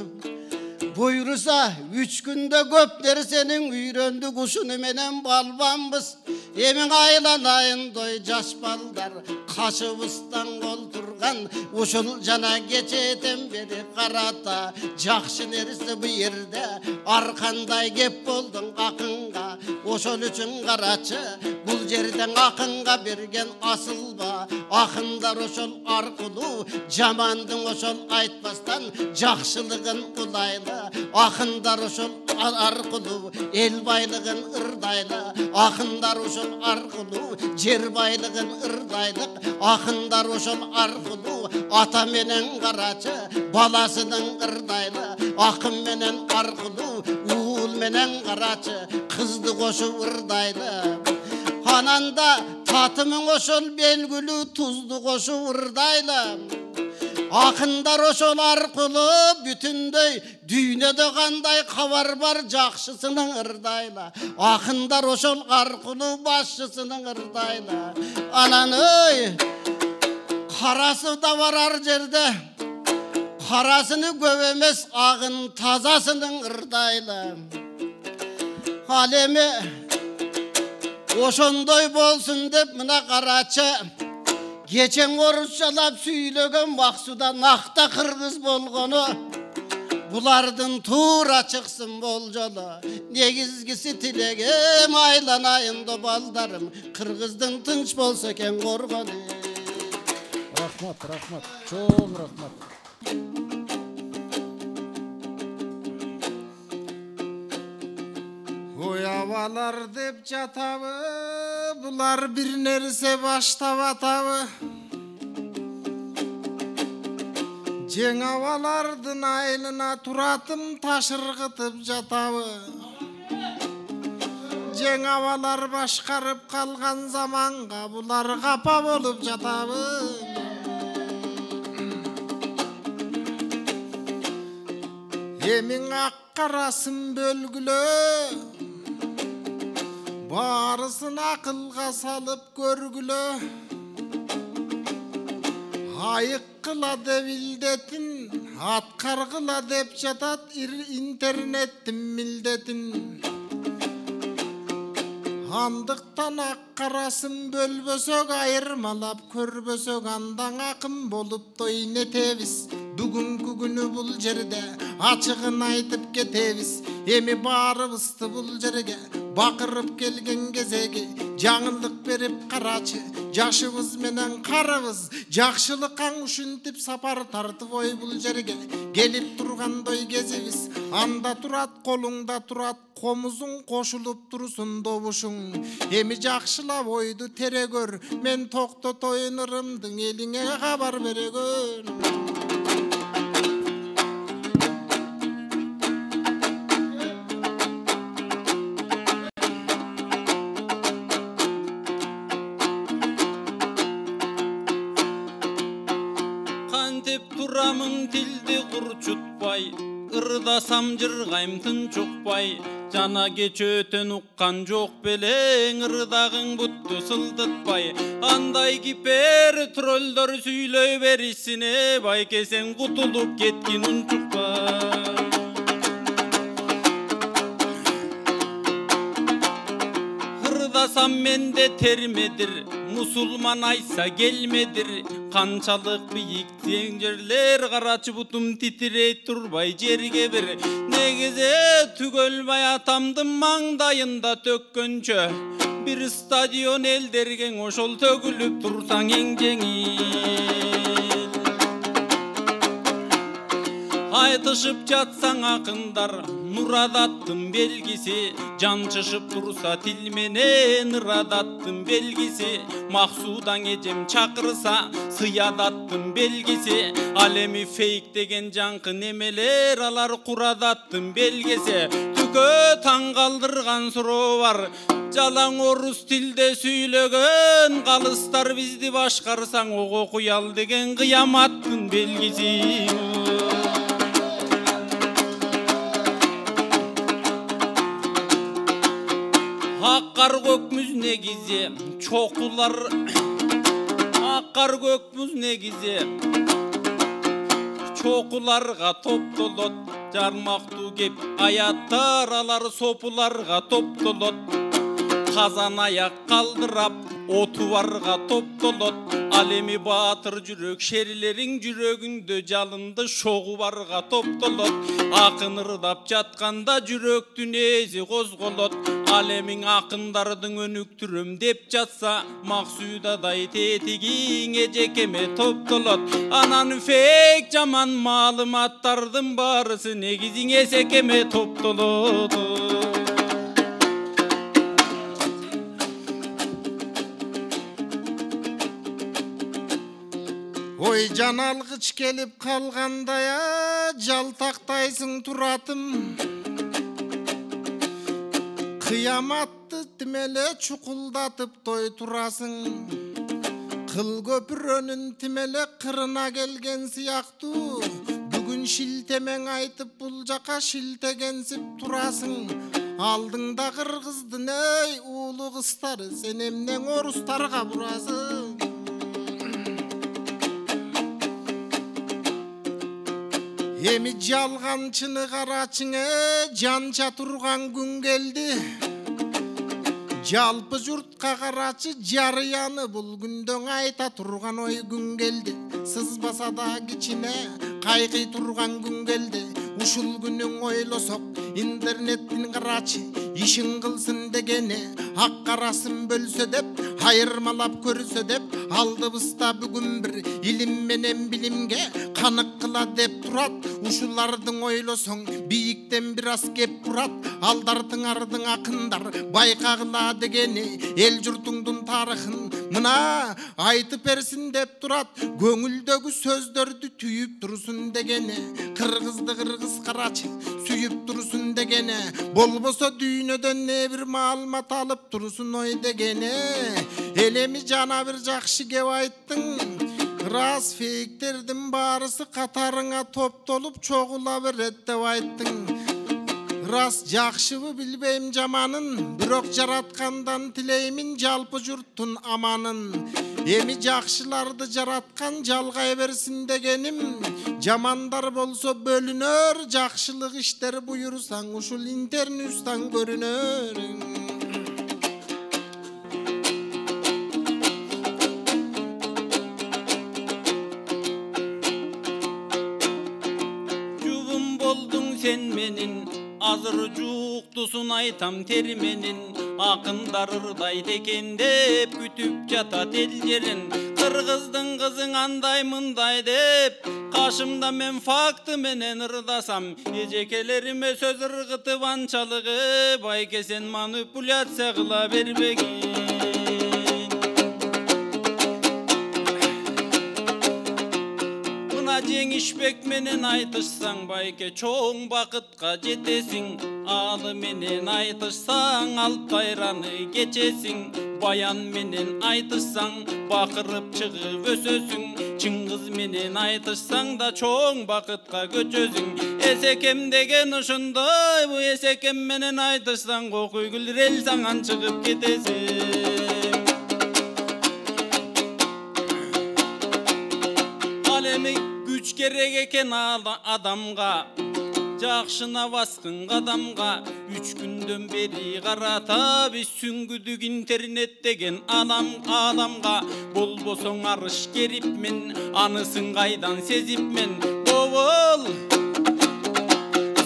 Buyursa 3 günde göpleri senin üyröndü kuşunu menen balbanbız. Emin aylanayın doy jaş baldar kaşıbıstan olturgan uşul jana geçeten beri karata jakşı nerisi bu yerde arkanday gep boldun akınga oşol üçün karaçı bul jerden akınga bergen asılba akınдар oşol arkulu jamandın oşol aytpastan jakşılığın ulaylı akınдар oşol arkulu el baylığın ırdaylı akınдар oşol arkulu jer baylığın ırdaylık akınдар oşol arkulu ata menen karaçı balasının ırdaylı akın menen arkulu uğul menen karaçı kızdı koşu ırdaylı hananda tatımın oşol belgülü tuzlu koşu ırdaylı akınдар oşol arkulu bütünдөй dünyada kanday kavar var jakşısının ırdayla akınдар oşol arkulu başçısının ırdayla anan öy karası da varar jerde karasını gövemes ağın tazasının ırdayla halemi oşondoy bolsun dep mına karaçı geçen orusçalap süylögen Maksuda nakta kırgız bolgonu bulardın tuğra çıksın bolcolu negizgisi tilegem aylanayında baldarım kırgızdın tınç bolsa ken korgonu. Rahmat, rahmat, çok rahmat. Uyavalar dep jatabı bular bir nerse baştap atabı Жеңавалардын айылына туратым ташыргытып жатабы Жеңавалар башкарып калган заманга булар капа болуп жатабы Эмиң ак карасын бөлгүлөө Барысын акылга салып көргүлөө Айык кыла деп илдетин, аткаргыла деп жатат интернеттин милдетин. Андыктан ак карасын бөлбөсөк айырмалап көрбөсөк андан акын болуп тойнетебиз. Бүгүнкү күнү бул жерде ачыгын айтып кетебиз. Эми баарыбызды бул жерге бакырып келген кезеги жаңылык берип карачы жашыбыз менен карыбыз жакшылыкка ушинтип сапар тартып ой бул жерге келип тургандой кезибиз анда турат колуңда турат комузуң кошулуп турсун добушуң эми жакшылап ойду терегөр мен токтотоюн ырымдың элиңе кабар берегөр ырдасамын тилди курчутпай, ырдасам жыргайм тынч укпай, жана кеч өтөн уккан жок белең, ырдагың бутту сылдытпай, андай кипер троллдор сүйлөй берисине, байке сен кутулуп кеткин унчукпай. Ырдасам менде термедир, мусулман айса келмедир, канчалык бийик жерлер, карачы бутум титирей турбай жерге бир, негизе түгөлбай атамдын маңдайында төккөнчө, бир стадион элдерген ошол төгүлүп турсаң эң жеңил. Айтышып жатсаң акындар, нурадаттын белгиси, жанчышып турса тил менен ырадаттын белгиси, максудаң эжем чакырса сыядаттын белгиси, ал эми фейк деген жаңкы немелер, алар курадаттын белгиси. Түкө таң калдырган суроо бар, жалаң орус тилде сүйлөгөн калыстар бизди башкарсаң ого куял деген кыяматтын белгиси. Аккар көкмүз негизе, чокулар аккар көкмүз негизе, чокуларга топтолот, жармактуу кеп аяттар, алар сопуларга топтолот, казан аяк калдырап отубарга топтолот, ал эми баатыр жүрөк шерилериң жүрөгүңдө жалынды шогу барга топтолот, акын ырдап жатканда жүрөктүн эзи козголот, ал эмиң акындардын өнүктүрөм деп жатса, максудадай тетигиң эжекеме топтолот, анан фейк жаман маалыматтардын баарысы негизиң эсекеме топтолот. Ой жаналгыч келип калгандай жалтактайсың туратым, кыяматты тимеле чукулдатып той турасың, кыл көпүрөнүн тимеле кырына келген сыяктуу, бүгүн шилтемең айтып бул жака шилтегенсип турасың, алдыңда кыргыздын эй уулу кыздары, сен эмнең орустарга бурасың? Эми жалганчыны карачыңы жанча турган күн келди, жалпы журтка карачы жарыяны бул күндөң айта турган ой күн келди, сызбаса да кичине кайгый турган күн келди, ушул күнүң ойлосок интернеттин карачы ишин кылсын дегени, ак карасын бөлсө деп айырмалап көрсө деп, алдыбызда бүгүн бир илим менен билимге канык кыла деп турат, ушулардын ойлосоң бийиктен бир аз кеп турат, алдартыңардын акындар байкагыла дегени, эл журтуңдун тарыхын мына айтып берсин деп турат, көңүлдөгү сөздөрдү түйүп турсун дегени, кыргызды кыргыз карачы сүйүп турсун дегени, болбосо дүйнөдөн не бир маалымат алып турсун ой дегени, эл эми жана бир жакшы кеп айттың, рас фейктердин баарысы катарыңа топтолуп чогула берет деп айттың. Рас жакшыбы билбейм жаманын, бирок жараткандан тилеймин жалпы журттун аманын. Эми жакшыларды жараткан жалгай берсин дегеним, жамандар болсо бөлүнөр, жакшылык иштер буйрусаң ушул интернеттен көрүнөр. Жубум болдуң сен менин, азыр жуктусун айтам терменин, акындар ырдайт экен деп күтүп жатат эл жерин, кыргыздын кызың андай мындай деп, кашымда мен факты менен ырдасам, эжекелериме сөз ыргытып анчалыгы, байке сен манипуляция кыла бербегин. Жеңишбек менен айтышсаң байке чоң бакытка жетесиң, алы менен айтышсаң Алтайраны кечесиң, баян менен айтышсаң бакырып чыгып өсөсүң, чың кыз менен айтышсаң да чоң бакытка көчөсүң. Эсекем деген ушундай, бу эсекем менен айтышсаң кокуй гүл рельсаңан чыгып кетесиң. Ал эми күч керек экен адамга, жакшына баскын кадамга. 3 күндөн бери карата биз сүңгүдүк интернет деген адамга. Болбосоң арыш керипмен, анысын кайдан сезипмен. Бобол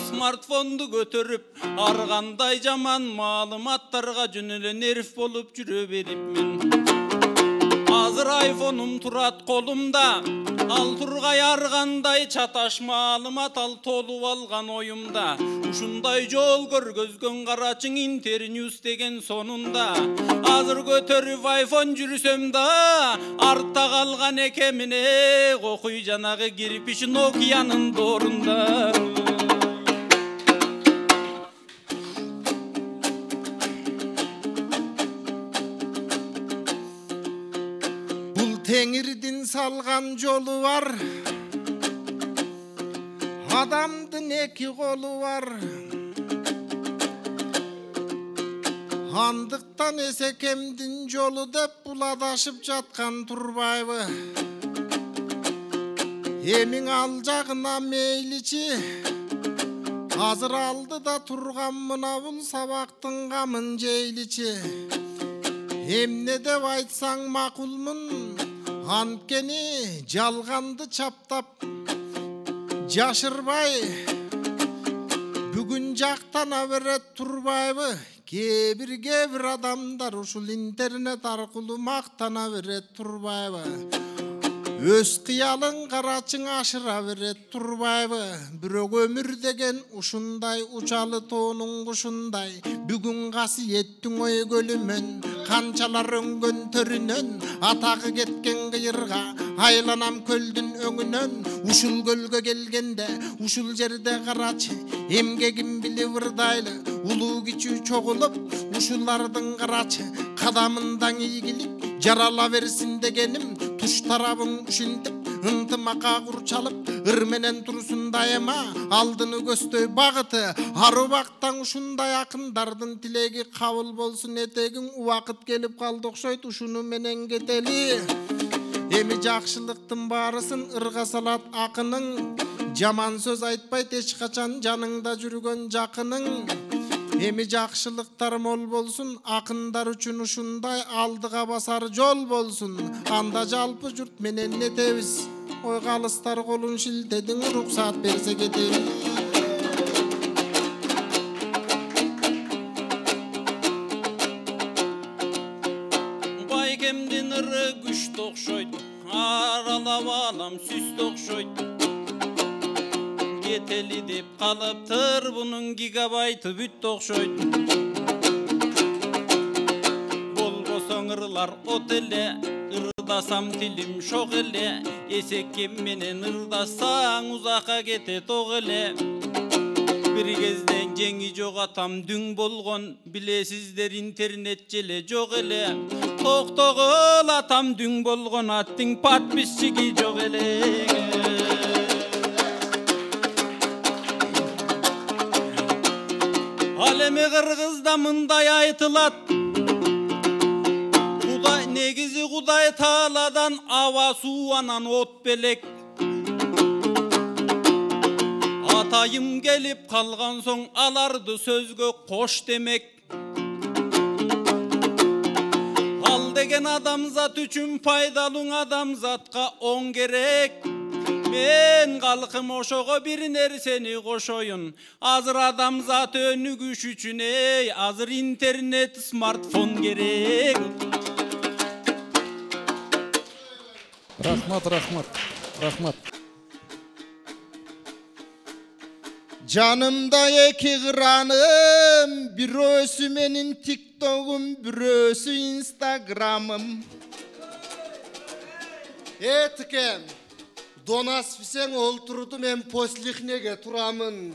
смартфонду көтөрүп, ар кандай жаман маалыматтарга жөн эле нерв болуп жүрө берипмен. Азыр айфонум турат колумда, ал тургай ар кандай чаташ маалымат ал толуп алган оюмда. Ушундай жол көргөзгөн карачың Интерньюз деген сонунда. Азыр көтөрүп айфон жүрсөм да, артта калган экемине кокуй жанагы кирпич Nokia'нын доорунда. Теңирдин салган жолу бар, адамдын 2 колу бар. Андыктан эсекемдин жолу деп буладашып жаткан турбайбы. Эмиң ал жагына мейличи, азыр алдыда турган мына бул сабактын камын жейличи. Эмне деп айтсаң макулмун, анткени жалганды чаптап жашырбай бүгүн жактана берет турбайбы. Кээ-бир адамдар ушул интернет аркылуу мактана берет турбайбы. Өз кыялын карачың ашыра берет турбайбы. Бирок өмүр деген ушундай учалы тоонун кушундай. Бүгүн касиеттиң ой көлүмөн, канчалар өңгөн төрүнөн, атагы кеткен кыйырга айланам көлдүн өңүнөн. Ушул көлгө келгенде, ушул жерде карачы, эмгегим билип ырдайлы, улуу кичүү чогулуп, ушулардын карачы, кадамындан ийгилик жарала берсин дегеним. Туш тарабың ушинтип, ынтымакка курчалып, ыр менен турсун дайыма, алдыны көздөй багыты. Ар убактан ушундай акындардын тилеги кабыл болсун. Этегиң убакыт келип калды окшойт, ушуну менен кетели. Эми жакшылыктын баарысын ырга салат акының, жаман сөз айтпайт эч качан жаныңда жүргөн жакының. Эми жакшылыктар мол болсун, акындар үчүн ушундай алдыга басар жол болсун. Анда жалпы журт менен нетебиз, ой калыстар колун шилтедиң, уруксат берсе кетебиз. Байкемдин ыры күчтү окшойт, аралап алам сүстү окшойт. Кетели деп калыптыр, бунун гигабайты бүттү окшойт. Болбосоң ырлар от эле, ырдасам тилим шок эле. Эсекем менен ырдасаң узакка кетет ок эле. Бир кезден жеңи жок атам дүң болгон, билесиздер интернет желе жок эле. Токтогул атам дүң болгон, аттың подписчиги жок эле. Ал эми Кыргызда мындай айтылат, Кудай негизи Кудай Тааладан аба суу анан от белек. Атайым келип калган соң аларды сөзгө кош демек. Ал деген адамзат үчүн пайдалуу, адамзатка оң керек. Мен калкым ошого бир нерсени кошоюн. Азыр адамзат өнүгүш үчүн азыр интернет, смартфон керек. Рахмат. Жанымда 2 кыраным, бирөөсү менин тиктогум, бирөөсү инстаграмым. Эткен донас бисең олтурду, мен послихнеге турамын.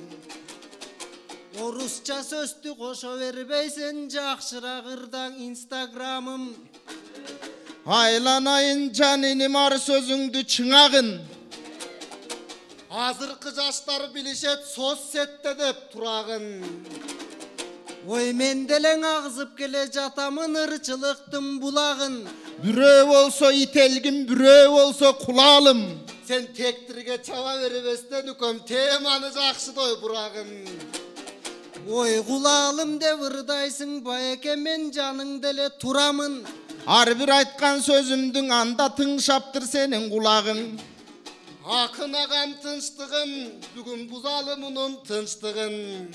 Орусча сөздү кошо бербейсен, жакшыраак ырдаң инстаграмым. Айланайын жаниним ар сөзүңдү чыңагын. Азыркы жаштар билишет соцсетте деп турагын. Ой мен делең агызып келе жатамын ырчылыктын булагын. Бирөө болсо ителгим, бирөө болсо кулалым. Сен тектирге чаба бербестен үкөм теманы жакшы той бурагын. Ой кулалым деп ырдайсың байеке, мен жаның деле турамын. Ар бир айткан сөзүмдүн анда тыңшаптыр сенин кулагың. Акын агам тынчтыгын, бүгүн бузалы мунун тынчтыгын.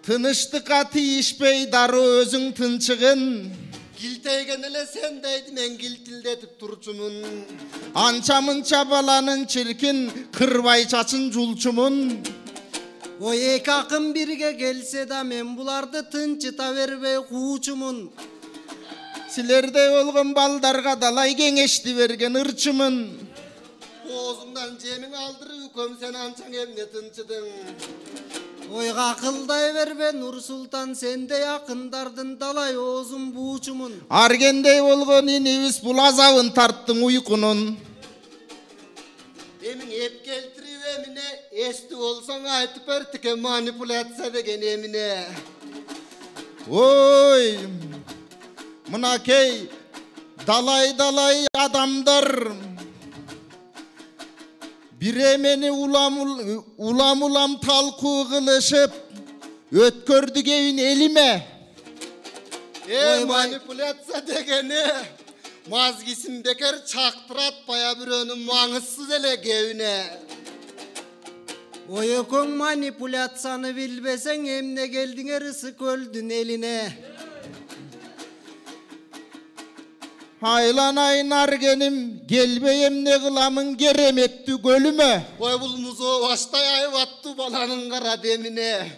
Тыныштыкка тийишпей дароо өзүң тынчыгын. Килтейген эле сен дейди, мен килтилдетип турчумун. Анча мынча баланын чиркин, кырбай чачын жулчумун. Ой эки акын бирге келсе да, мен буларды тынчыта бербей куучумун. Силердей болгон балдарга далай кеңешти берген ырчымын. Оозуңдан жемиң алдырып үкөм, сен анчаң эмне тынчыдың. Ой акылдай бербе Нурсултан, сендей акындардын далай оозун буучумун. Аргендей болгон инибиз бул азабын тарттың уйкунун. Эмиң эп келтирип эмине, эстүү болсоң айтып бер, тике манипуляция деген эмине. Ой, мынакей далай адамдар биремени улам талкуу кылышып өткөрдү кебин элиме. Манипуляция дегени мазгисин бекер чактырат, бая бирөөнүн маңызсыз эле кебине. Ой өкөң манипуляцияны билбесең, эмне келдиңер ысык көлдүн элине. Айланайын аргеним, келбей эмне кыламын кереметтүү көлүмө. Ой бул музоо баштай айып аттуу баланын кара демине.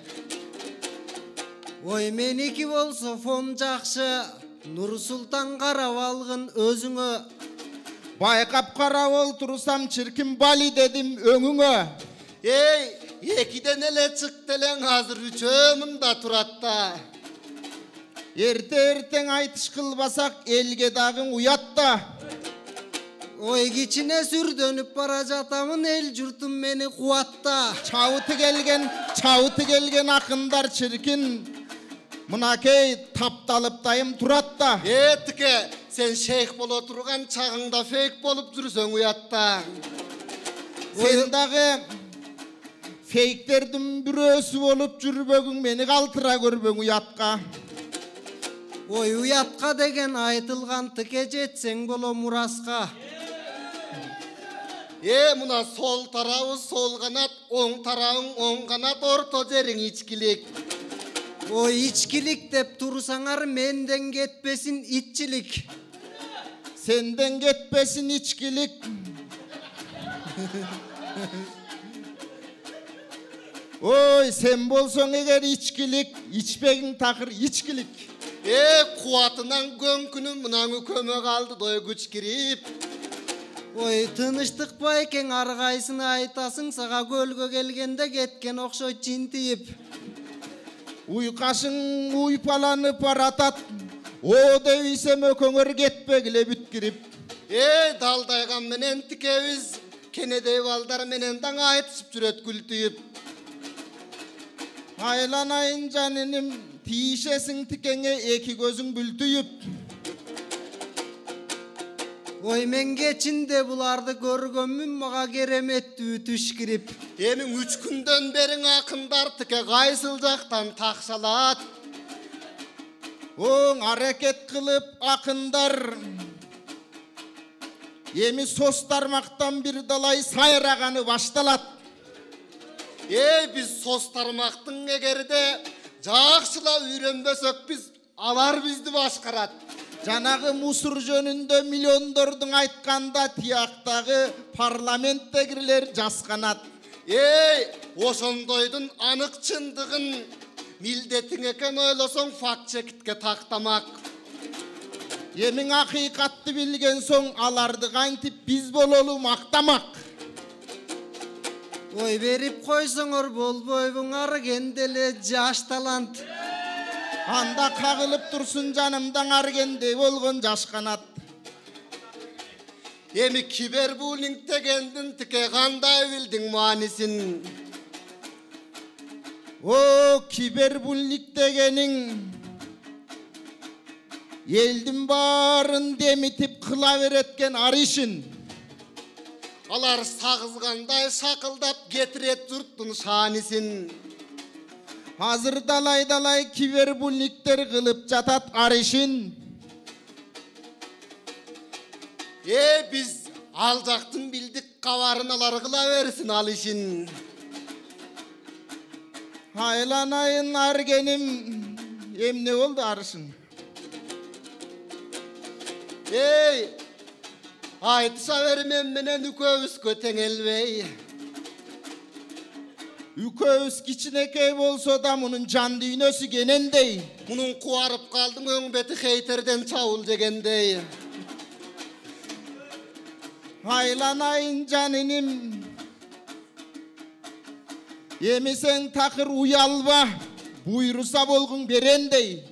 Ой меники болсо фон жакшы, Нурсултан карап алгын өзүңө. Байкап карап олтурсам чиркин бали дедим өңүңө. Эй, экиден эле чыкты элең, азыр үчөө мында турат да. Эртең айтыш кылбасак элге дагы уятта. Ой кичине сүрдөнүп бара жатамын, эл журтум мени кубатта. Чабыты келген акындар чиркин мынакей тапталып дайым турат да. Тике, сен шейх боло турган чагыңда фейк болуп жүрсөң уятта. Сен дагы фейктердин бирөөсү болуп жүрбөгүң, мени калтыра көрбөң уятка. Ой уятка деген айтылган, тике жетсең боло мураска. Мына сол тарабы сол канат, оң тарабың оң канат, орто жериң ичкилик. Ой ичкилик деп турсаңар, менден кетпесин итчилик. Сенден кетпесин ичкилик. Ой сен болсоң эгер ичкилик, ичпегиң такыр ичкилик. Кубатынан көңкүнүм мынан көмө калды, дой күч кирип. Ой тыныштык байкең, ар кайсыны айтасың, сага көлгө келгенде кеткен окшойт жинтип. Уйкашың уйпаланып баратат, о дебисем өкөңөр кетпегиле бүткирип. Далдайган менен тикебиз, кенедей балдар менен таң айтышып жүрөт күлтүйүп. Айланайын жаниним, тиишесиң тикеңе эки көзүң бүлтүйүп. Ой мен кечинде буларды көргөнмүн, мага кереметтүү түш кирип. Эмиң 3 күндөн бериң акындар тике кайсыл жактан такшалат. Оң аракет кылып акындар. Эми сос тармактан бир далай сайраганы башталат. Биз сос тармактын эгерде жакшылап үйрөнбөсөк, биз алар бизди башкарат. Жанагы мусур жөнүндө миллиондордун айтканда тияктагы парламенттегилер жасканат. Ошондойдун анык чындыгын милдетиң экен ойлосоң, факт чекитке тактамак. Эмиң акыйкатты билген соң, аларды кантип биз бололу мактамак. Ой берип койсоңор болбойбуң, арген деле жаш талант. анда кагылып турсун жанымдан аргенде болгон жаш канат. Эми кибербуллинг дегендин тике кандай билдиң маанисин? О, кибербуллинг дегениң элдин баарын демитип кыла береткен аришин. Алар сагызгандай шакылдап кетирет журттун шаанисин. Азыр далай кибербуллингтер кылып жатат аришин. Биз ал жактын билдик кабарын алар кыла берсин ал ишин. Айланайын аргеним, эмне болду арышын? Айтыша бермен менен үкөөбүзгө теңелбей. Үкөөбүз кичинекей болсо да мунун жан дүйнөсү кенендей. Мунун кубарып калдым өң бети хейтерден чабыл дегендей. Айланайын жаниним, эми сен такыр уялба, буйруса болгуң берендей.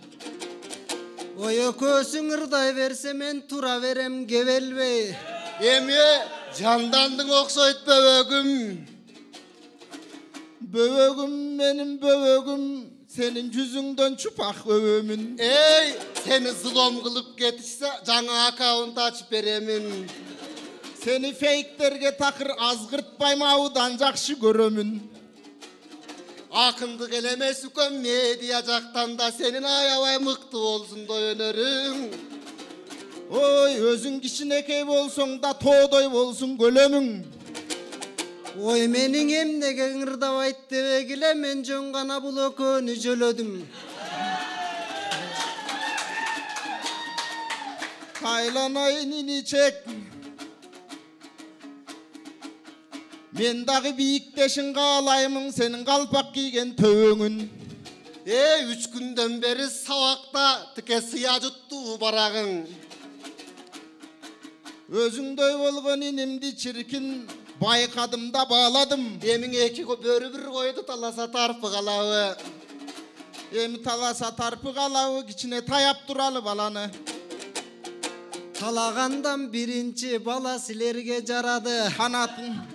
Ой, өкөөсүң ырдай берсе мен тура берем кебелбей. Эми жандандың окшойт бөбөгүм. Бөбөгүм, менин бөбөгүм, сенин жүзүңдөн чупак өбөмүн. Сени зулом кылып кетишсе, жаңа аккаунт ачып беремин. Сени фейктерге такыр азгыртпайм, аудан жакшы көрөмүн. Акындык элемес үкөм, медиа жактан да сенин аябай мыкты болсун өнөрүң. Ой, өзүң кичинекей болсоң да тоодой болсун көлөмүң. Ой, менин эмнеге ыңырдабайт дебегиле, мен жөн гана бул өкөөнү жөлөдүм. Айланайын иничек, мен дагы бийиктешин каалаймын сенин калпак кийген төбөңүн. 3 күндөн бери сабакта тике сыя жутту барагың. Өзүңдөй болгон инимди чиркин байкадым да бааладым. Эмиң 2 бөрү бир койду, таласа тарпы калабы. Эми таласа тарпы калабы, кичине таяп туралы баланы. Талагандан биринчи бала силерге жарады. Канатын.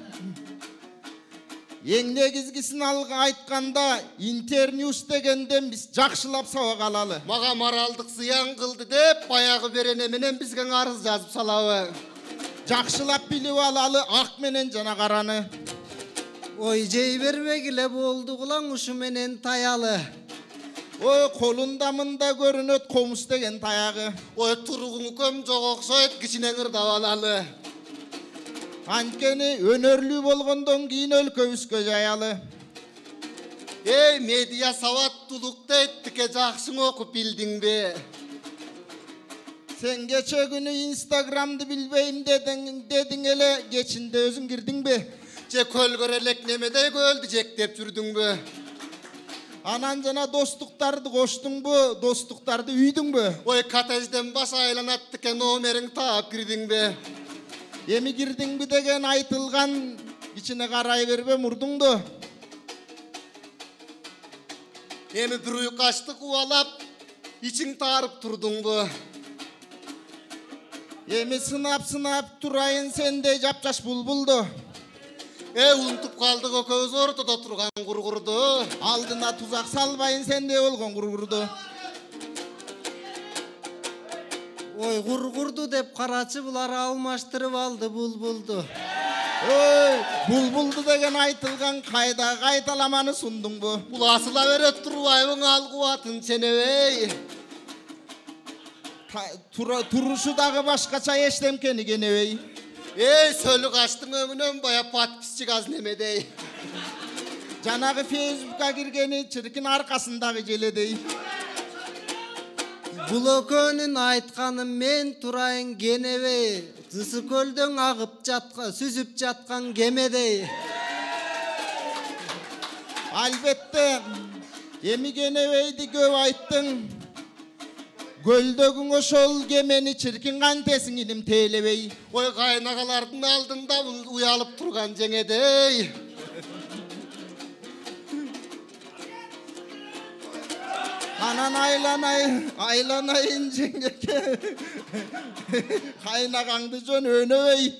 Эң негизгисин айтканда, интерньюс дегенден биз жакшылап сабак алалы. Мага моралдык зыян кылды деп, баягы берене менен бизге арыз жазып салабы. Жакшылап билип алалы ак менен жана караны. Ой, жей бербегиле болду кулаң ушу менен таялы. Ой, колунда мында көрүнөт комуз деген таягы. Ой, туругуң көм жок окшойт, кичине ырдап алалы. Анткени өнөрлүү болгондон кийин өлкөбүзгө жаялы. Медиа сабаттуулук дейт, тике жакшың окуп билдиңби? Сен кече күнү Инстаграмды билбейм дедиң эле, кечинде өзүң кирдиңби? Же көлгөр элек немедей көлдү жектеп жүрдүңбү? Анан жана достуктарды коштуңбу, достуктарды үйдүңбү? Ой, коттеджден баш айланат тике номериң таап кирдиңби? Эми кирдиңби деген айтылган, кичине карай бербе мурдуңду. Эми бир уйкачты кубалап, ичиң таарып турдуңбу? Эми сынап турайын сендей жапжаш булбулду. Унутуп калдык экөөбүз ортодо турган кургурду. Алдына тузак салбайын сендей болгон кургурду. Ой, кургурду деп карачы булар алмаштырып алды булбулду. Ой, булбулду деген айтылган кайда кайталаманы сундуңбу? Бул асыла берет турбайбың ал кубатын ченебей. Турушу дагы башкача эчтемкени кенебей. Сөлү качтың өмүнөн бая подписчик аз немедей. Жанагы Фейсбукка киргени чиркин аркасындагы желедей. Бул өкөөнүн айтканын мен турайын кенебей. Тысы көлдөн агып жаткан, сүзүп жаткан кемедей. Албетте, эми кенебейди көп айттың. Көлдөгүң ошол кемени чиркин кантесиң иним тейлебей. Ой, кайнагалардын алдында уялып турган Анан айланайын жеңгеке. Кайнагаңды жөн өнөбөй.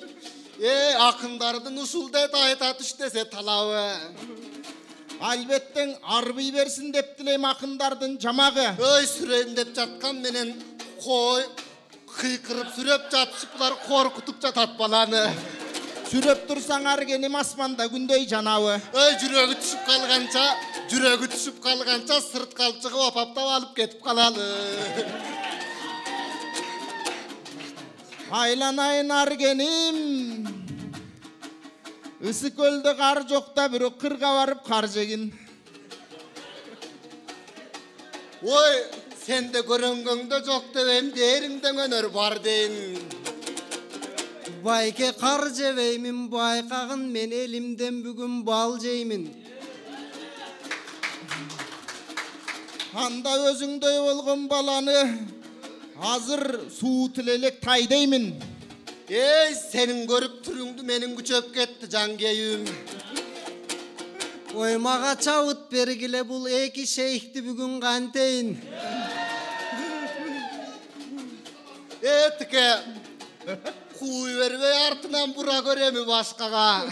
Акындардын ушулдай айтат иштесе талабы. Албеттен арбый берсин деп тилейм акындардын жамагы. Сүрөйм деп жаткан менен кой кыйкырып сүрөп жатышып булар коркутуп жатат баланы. Сүрөп турсаң аргеним асманда күндөй жанабы. Жүрөгү түшүп калганча сырт калчыгып апаптап алып кетип калалы. Айланайын аргеним. Ысык көлдө кар жокта бирок кырга барып кар жегин. Сенде көрөнгөңдө жок дебем, дериңден өнөр бар дейин. Байке кар жебеймин, байкагын мен элимден бүгүн бал жеймин. Анда өзүңдөй болгон баланы азыр суу тилелек тайдеймин. Сенин көрүп туруңду менин күчөп кетти жангейим. Мага чабыт бергиле, бул эки шейхти бүгүн кантейин. Тике кууй бербей артынан бура көрөмү башкага.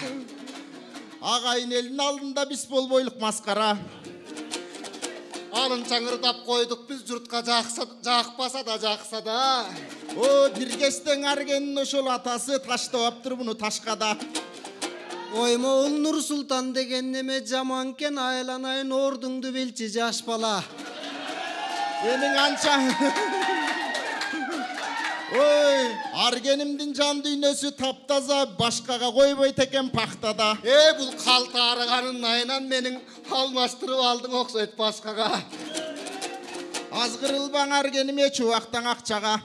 Агайын элдин алдында биз болбойлук маскара. Анын чаңырдап койдук биз, журтка жакпаса да жакса да. Биргестен аргенин ошол атасы таштабаптыр буну ташкада. Ул Нур Султан деген неме жаманкен, айланайын ордуңду билчи жаш бала. Менин анча аргенимдин жан дүйнөсү таптаза, башкага койбойт экен пактада. Бул калта арыганын айынан менин алмаштырып алдың окшойт башкага. Азгырылбаң аргеним эч убактан акчага.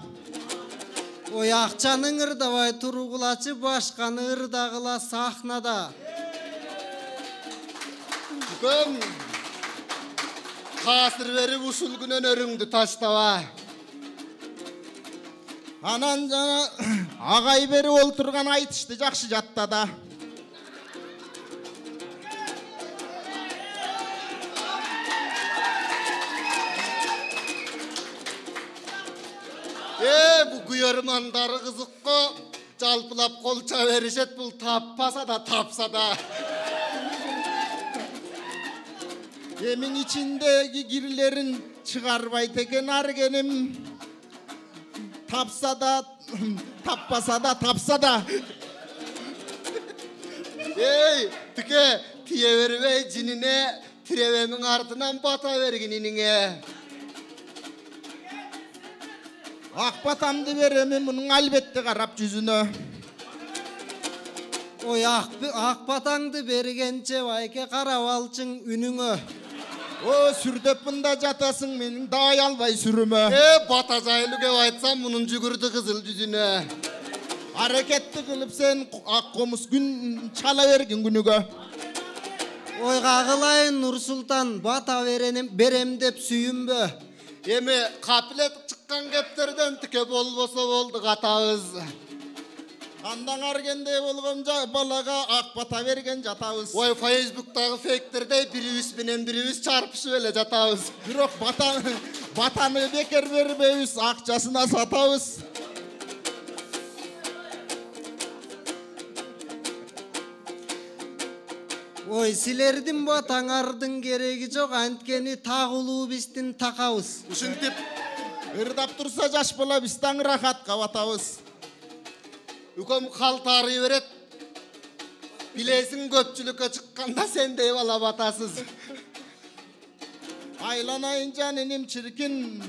Акчаны ырдабай тургулачы, башканы ырдагыла сахнада. Күкөм, касыр берип ушул күн өнөрүңдү таштаба. Анан жана агай бери олтурган айтышты жакшы жаттада. Бу күйөрмандары кызыкко жалпылап колча беришет, бул таппаса да тапса да. Эмин ичиндеги кирлерин чыгарбайт экен аргеним. Тапса да, таппаса да, тапса да. Тике тие бербей жинине, тиребеңин артынан бата бергениниңе. Ак батамды беремин мунун албетте карап жүзүнө. Ак батаңды бергенче байке карап алчың үнүңө. Сүрдөп мында жатасың, менин дай албай сүрүмө. Бата жайлы кеп айтсам мунун жүгүрдү кызыл жүзүнө. Аракетти кылып сен ак комуз күн чала бергин күнүгө. Кагылайын Нур Султан, бата берем деп сүйүнбө. Эми капилет чыккан кептерден тике болбосо болду катабыз. Андан аргенде болгон балага ак бата берген жатабыз. Фейсбуктагы фейктердей бирибиз менен бирибиз чарпышып эле жатабыз. Бирок батаны бекер бербейбиз, акчасына сатабыз. Силердин батаңардын кереги жок, анткени тагылуу биздин такабыз. Ушинтип ырдап турса жаш бала биз таң рахатка батабыз. Үкөм калтары берет. Билесиң көпчүлүккө чыкканда сендей бала батасыз. Айланайын жаным чиркин,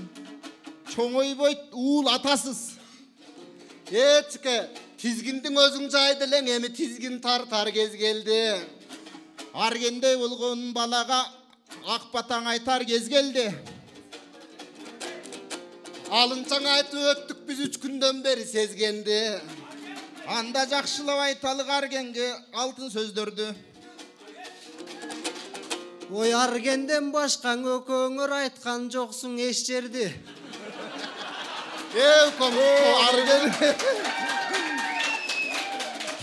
чоңойбойт уул атасыз. Тике тизгиндин өзүң жайды элең, эми тизгин тартар кез келди. Аргендей болгон балага ак батаң айтар кез келди. Алынчаң айтып өттүк биз 3 күндөн бери сезгенди. Анда жакшылап айталык аргенге алтын сөздөрдү. Аргенден башкаң өкөңөр айткан жоксуң эч жерди. Арген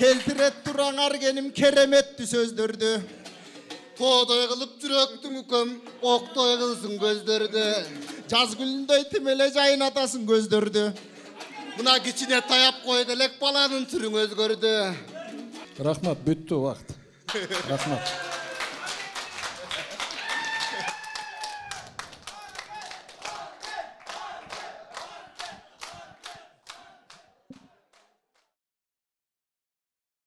келтирет тураң аргеним кереметти сөздөрдү. Тоодой кылып жүрөктүң үкөм, октой кылсың көздөрдү. Жаз күнүндөй тимеле жайнатасың көздөрдү. Мына кичине таяп койду элек баланын түрүң өзгөрдү. Рахмат, бүттү убакыт. Рахмат.